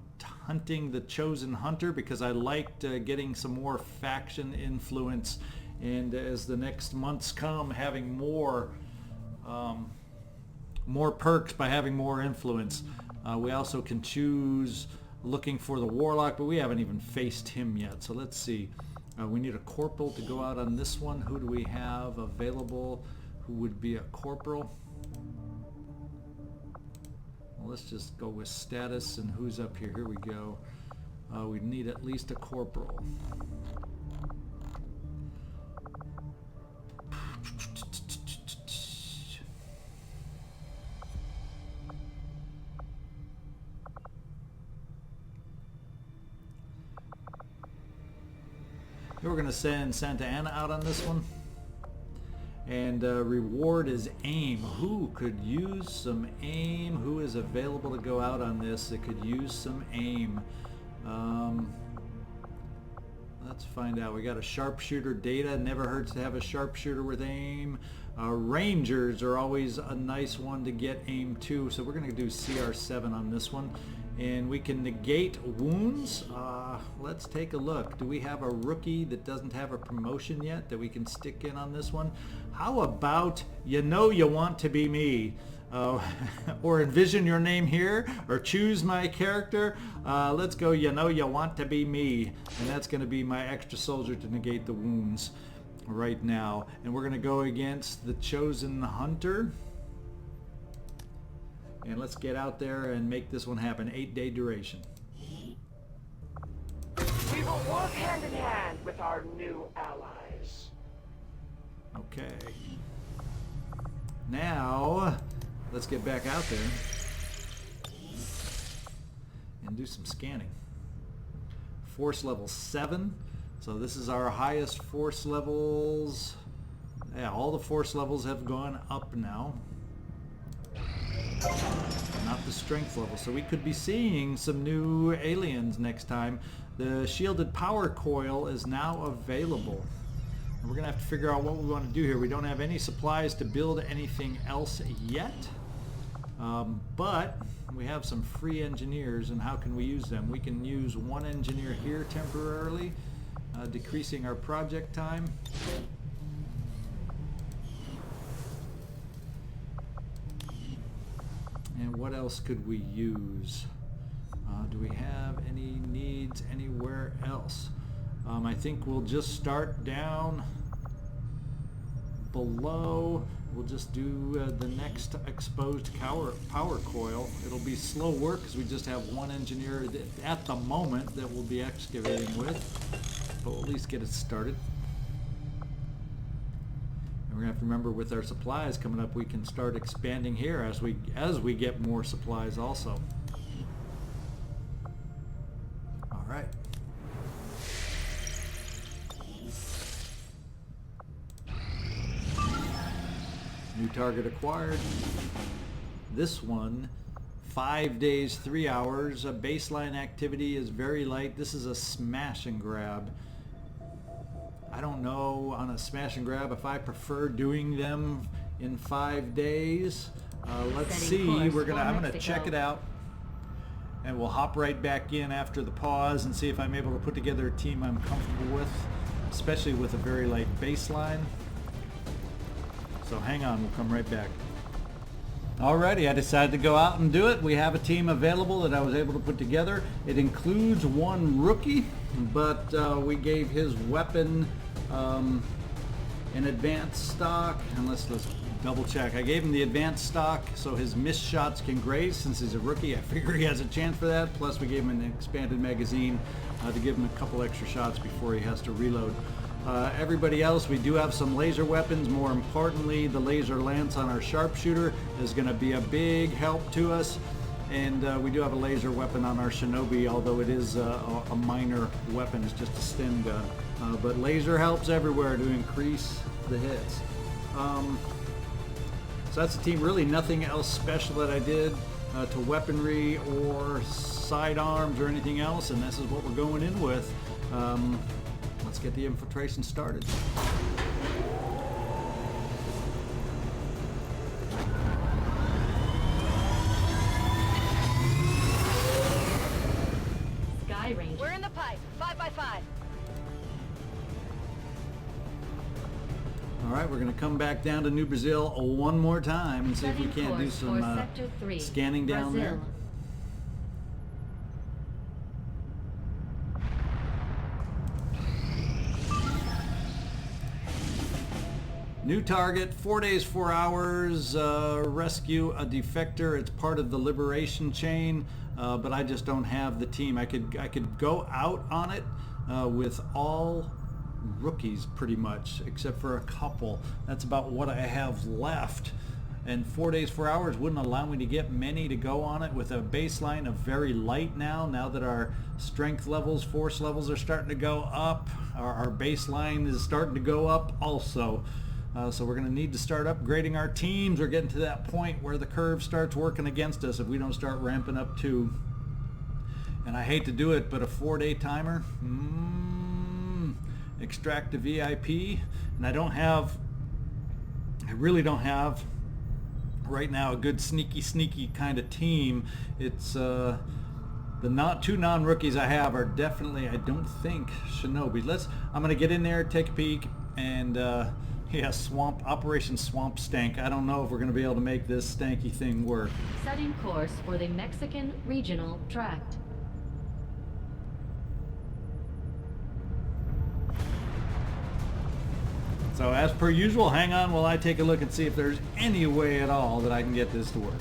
hunting the Chosen Hunter because I liked getting some more faction influence, and as the next months come, having more perks by having more influence. We also can choose looking for the Warlock, but we haven't even faced him yet, so let's see. We need a corporal to go out on this one. Who do we have available who would be a corporal? Well, let's just go with status and who's up here. Here we go. We need at least a corporal. we're going to send Santa Ana out on this one. And reward is aim. Who could use some aim? Who is available to go out on this that could use some aim? Let's find out. We got a sharpshooter data. Never hurts to have a sharpshooter with aim. Rangers are always a nice one to get aim too. So we're going to do CR7 on this one. And we can negate wounds. Let's take a look. Do we have a rookie that doesn't have a promotion yet that we can stick in on this one? How about You Know You Want to Be Me? Or envision your name here, or choose my character. Let's go You Know You Want to Be Me. And that's going to be my extra soldier to negate the wounds right now. And we're going to go against the Chosen Hunter. And let's get out there and make this one happen. 8-day duration. We will work hand in hand with our new allies. Okay. Now, let's get back out there and do some scanning. Force level 7. So this is our highest force levels. Yeah, all the force levels have gone up now. Not the strength level. So we could be seeing some new aliens next time. The shielded power coil is now available. And we're going to have to figure out what we want to do here. We don't have any supplies to build anything else yet. But we have some free engineers, and how can we use them? We can use one engineer here temporarily, decreasing our project time. And what else could we use? Do we have any needs anywhere else? I think we'll just start down below. We'll just do the next exposed power coil. It'll be slow work because we just have one engineer at the moment that we'll be excavating with. But we'll at least get it started. And we're going to have to remember, with our supplies coming up, we can start expanding here as we get more supplies also. All right. New target acquired. This one, 5 days, 3 hours. Baseline activity is very light. This is a smash and grab. I don't know on a smash and grab if I prefer doing them in 5 days. Let's see. I'm gonna check it out, and we'll hop right back in after the pause and see if I'm able to put together a team I'm comfortable with, especially with a very light baseline. So hang on, we'll come right back. Alrighty, I decided to go out and do it. We have a team available that I was able to put together. It includes one rookie, but we gave his weapon an advanced stock. And let's double check. I gave him the advanced stock so his missed shots can graze. Since he's a rookie, I figure he has a chance for that. Plus we gave him an expanded magazine to give him a couple extra shots before he has to reload. Everybody else, we do have some laser weapons. More importantly, the laser lance on our sharpshooter is going to be a big help to us. And we do have a laser weapon on our shinobi, although it is a minor weapon. It's just a stem gun. But laser helps everywhere to increase the hits. So that's the team. Really nothing else special that I did to weaponry or sidearms or anything else. And this is what we're going in with. Let's get the infiltration started. Sky Ranger. We're in the pipe. 5 by 5. All right, we're going to come back down to New Brazil one more time and see if we Setting can't do course some for Sector 3, scanning down there. Brazil. New target, 4 days, 4 hours, rescue a defector. It's part of the liberation chain, but I just don't have the team. I could go out on it with all rookies pretty much, except for a couple. That's about what I have left. and 4 days 4 hours wouldn't allow me to get many to go on it with a baseline of very light now that our strength levels, force levels are starting to go up. Our baseline is starting to go up also. So we're going to need to start upgrading our teams. We're getting to that point where the curve starts working against us if we don't start ramping up too. And I hate to do it, but a 4-day timer, extract a VIP, and I really don't have right now a good sneaky kind of team. It's the two non-rookies I have are definitely, I don't think, Shinobi. I'm going to get in there, take a peek, and yeah, Operation Swamp Stank. I don't know if we're going to be able to make this stanky thing work. Setting course for the Mexican Regional Tract. So as per usual, hang on while I take a look and see if there's any way at all that I can get this to work.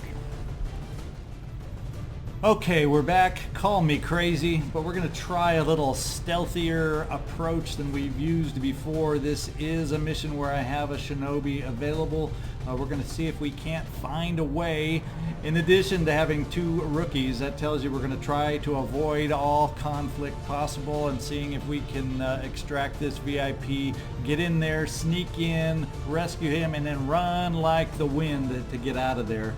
Okay, we're back. Call me crazy, but we're going to try a little stealthier approach than we've used before. This is a mission where I have a Shinobi available. We're going to see if we can't find a way, in addition to having 2 rookies. That tells you we're going to try to avoid all conflict possible and seeing if we can extract this VIP, get in there, sneak in, rescue him, and then run like the wind to get out of there.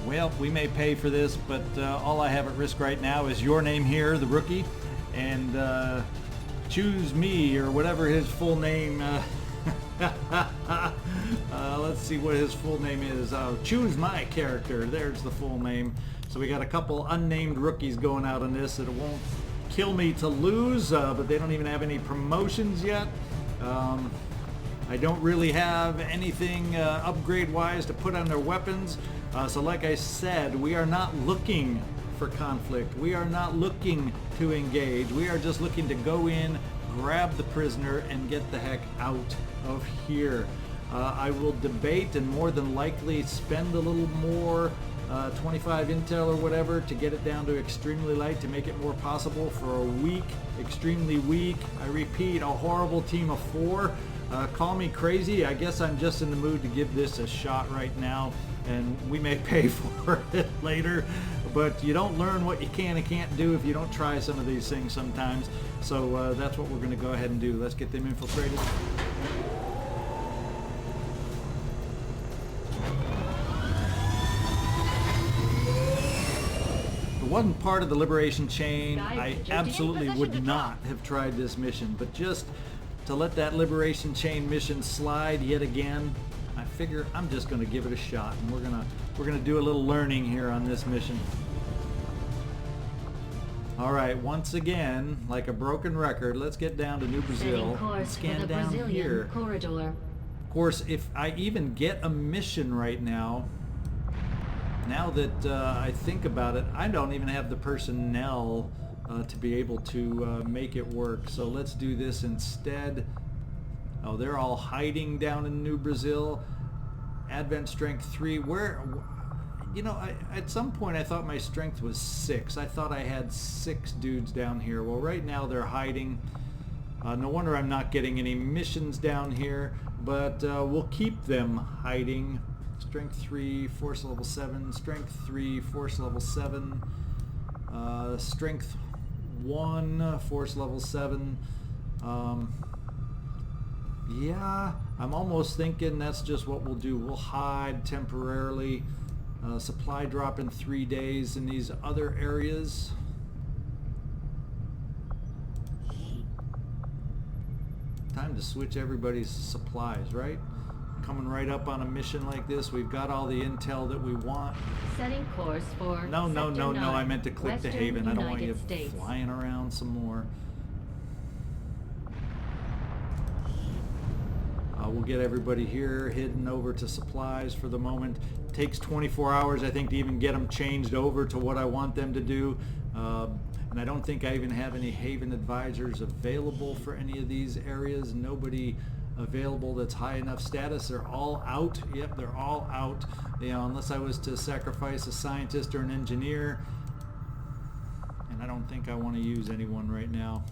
Well, we may pay for this, but all I have at risk right now is your name here, the rookie, and choose me, or whatever his full name. Let's see what his full name is. Choose my character. There's the full name. So we got a couple unnamed rookies going out on this. It won't kill me to lose, but they don't even have any promotions yet. I don't really have anything upgrade-wise to put on their weapons. So like I said, we are not looking for conflict. We are not looking to engage. We are just looking to go in, grab the prisoner, and get the heck out of here. I will debate and more than likely spend a little more 25 intel or whatever to get it down to extremely light to make it more possible for a weak, extremely weak, I repeat, a horrible team of 4. Call me crazy. I guess I'm just in the mood to give this a shot right now, and we may pay for it later, but you don't learn what you can and can't do if you don't try some of these things sometimes. So that's what we're going to go ahead and do. Let's get them infiltrated. It wasn't part of the liberation chain. I absolutely would not have tried this mission, but just to let that liberation chain mission slide yet again, I figure I'm just going to give it a shot, and we're gonna do a little learning here on this mission. All right, once again, like a broken record, let's get down to New Brazil and scan down here. Corridor. Of course, if I even get a mission right now that I think about it, I don't even have the personnel to be able to make it work. So let's do this instead. Oh, they're all hiding down in New Brazil. Advent strength 3. Where, you know, at some point I thought my strength was 6. I thought I had 6 dudes down here. Well, right now they're hiding. No wonder I'm not getting any missions down here, but we'll keep them hiding. Strength 3, force level 7. Strength 3, force level 7. Strength 1, force level 7. Yeah, I'm almost thinking that's just what we'll do. We'll hide temporarily. Supply drop in 3 days in these other areas. Time to switch everybody's supplies, right? Coming right up on a mission like this, we've got all the intel that we want. Setting course for No, I meant to click to Haven. I don't want you States. Flying around some more. We'll get everybody here hidden over to supplies for the moment. Takes 24 hours, I think, to even get them changed over to what I want them to do. And I don't think I even have any Haven advisors available for any of these areas. Nobody available that's high enough status. They're all out. Yep, they're all out. You know, unless I was to sacrifice a scientist or an engineer. And I don't think I want to use anyone right now.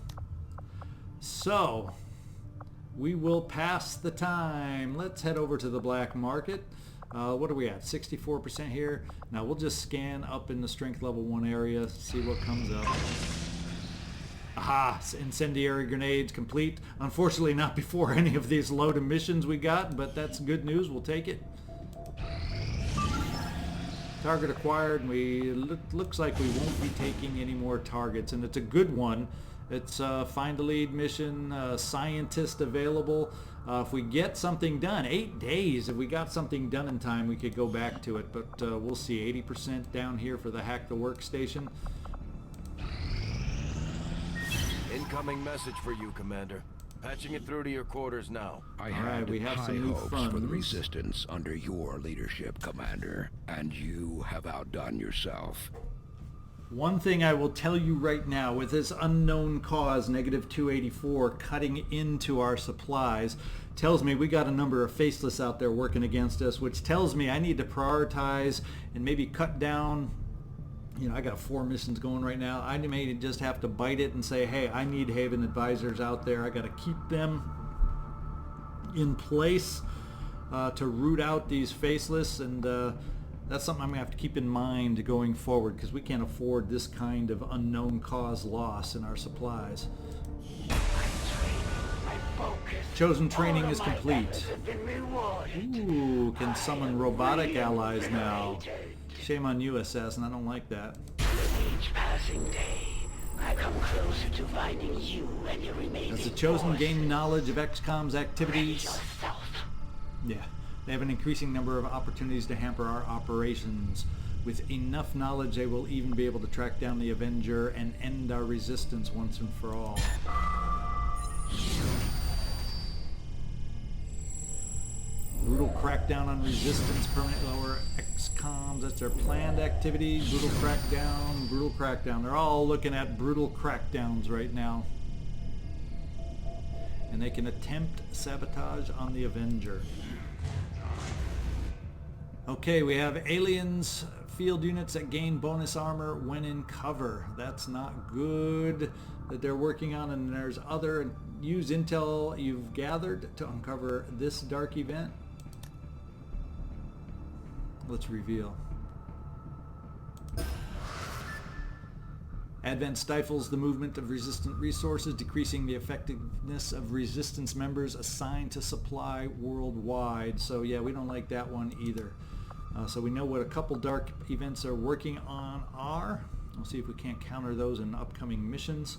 So we will pass the time. Let's head over to the black market. What are we at? 64% here. Now we'll just scan up in the strength level 1 area, see what comes up. Aha! Incendiary Grenades complete. Unfortunately not before any of these load emissions we got, but that's good news. We'll take it. Target acquired, and looks like we won't be taking any more targets, and it's a good one. It's find a lead mission, scientist available. If we get something done, 8 days, if we got something done in time, we could go back to it, but we'll see. 80% down here for the hack the workstation. Incoming message for you, Commander. Patching it through to your quarters now. I had we have high some new hopes funds for the Resistance under your leadership, Commander, and you have outdone yourself. One thing I will tell you right now, with this unknown cause, -284, cutting into our supplies, tells me we got a number of faceless out there working against us, which tells me I need to prioritize and maybe cut down. You know, I got 4 missions going right now. I may just have to bite it and say, hey, I need Haven advisors out there. I got to keep them in place to root out these faceless, and that's something I'm going to have to keep in mind going forward, because we can't afford this kind of unknown cause loss in our supplies. Chosen training is complete. Ooh, can summon robotic allies now. Shame on you, Assassin. I don't like that. With each passing day, I come closer to finding you and your remaining. Does the Chosen gain knowledge of XCom's activities? Yourself. Yeah. They have an increasing number of opportunities to hamper our operations. With enough knowledge, they will even be able to track down the Avenger and end our resistance once and for all. Brutal crackdown on resistance, permanent lower XComs. That's their planned activity. Brutal crackdown, brutal crackdown. They're all looking at brutal crackdowns right now. And they can attempt sabotage on the Avenger. Okay, we have aliens, field units that gain bonus armor when in cover. That's not good that they're working on, and there's other. Use intel you've gathered to uncover this dark event. Let's reveal. Advent stifles the movement of resistant resources, decreasing the effectiveness of resistance members assigned to supply worldwide. So yeah, we don't like that one either. So we know what a couple dark events are working on are. We'll see if we can't counter those in upcoming missions.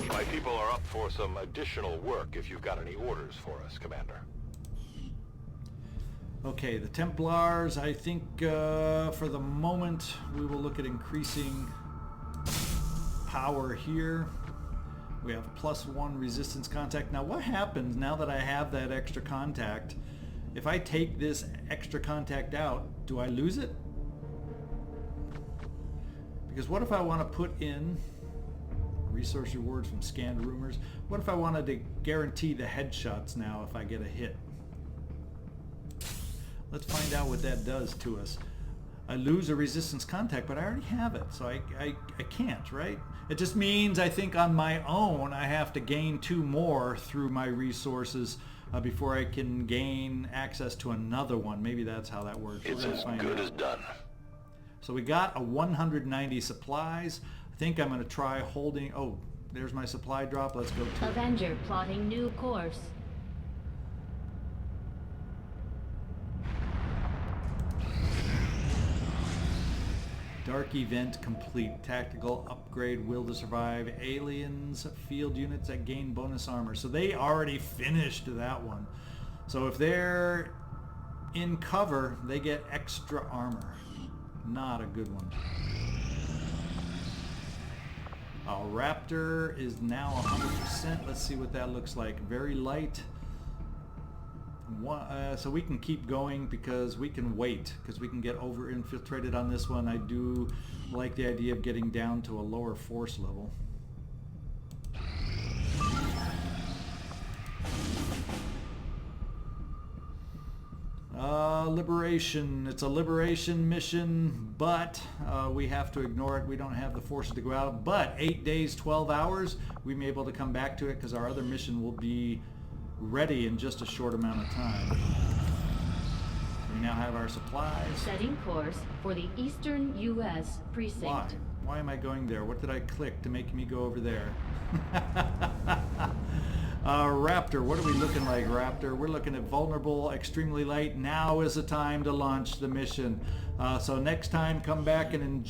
My people are up for some additional work if you've got any orders for us, Commander. Okay, the Templars, I think for the moment we will look at increasing power here. We have +1 resistance contact. Now what happens now that I have that extra contact? If I take this extra contact out, do I lose it? Because what if I want to put in resource rewards from scanned rumors? What if I wanted to guarantee the headshots now if I get a hit? Let's find out what that does to us. I lose a resistance contact, but I already have it, so I can't, right? It just means I think on my own I have to gain 2 more through my resources before I can gain access to another one. Maybe that's how that works. It's as good as done. So we got a 190 supplies. I think I'm going to try holding... Oh, there's my supply drop. Let's go to Avenger plotting new course. Dark event complete. Tactical upgrade, will to survive. Aliens, field units that gain bonus armor. So they already finished that one. So if they're in cover, they get extra armor. Not a good one. Raptor is now 100%. Let's see what that looks like. Very light. So we can keep going because we can wait, because we can get over infiltrated on this one. I do like the idea of getting down to a lower force level. Liberation. It's a liberation mission, but we have to ignore it. We don't have the forces to go out. But 8 days, 12 hours, we may be able to come back to it because our other mission will be ready in just a short amount of time. We now have our supplies. Setting course for the Eastern U.S. precinct. Why? Why am I going there? What did I click to make me go over there? Raptor, what are we looking like, Raptor? We're looking at vulnerable, extremely light. Now is the time to launch the mission. So next time, come back and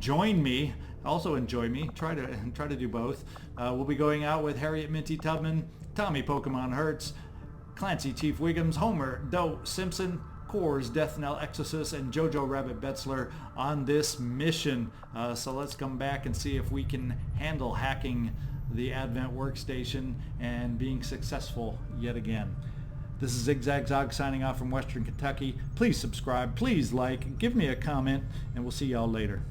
join me. Also enjoy me. Try to do both. We'll be going out with Harriet Minty Tubman, Tommy Pokemon Hertz, Clancy Chief Wiggums, Homer Doe Simpson, Coors Death Knell Exorcist, and Jojo Rabbit Betzler on this mission. So let's come back and see if we can handle hacking the Advent workstation and being successful yet again. This is ZigZagZog signing off from Western Kentucky. Please subscribe, please like, give me a comment, and we'll see y'all later.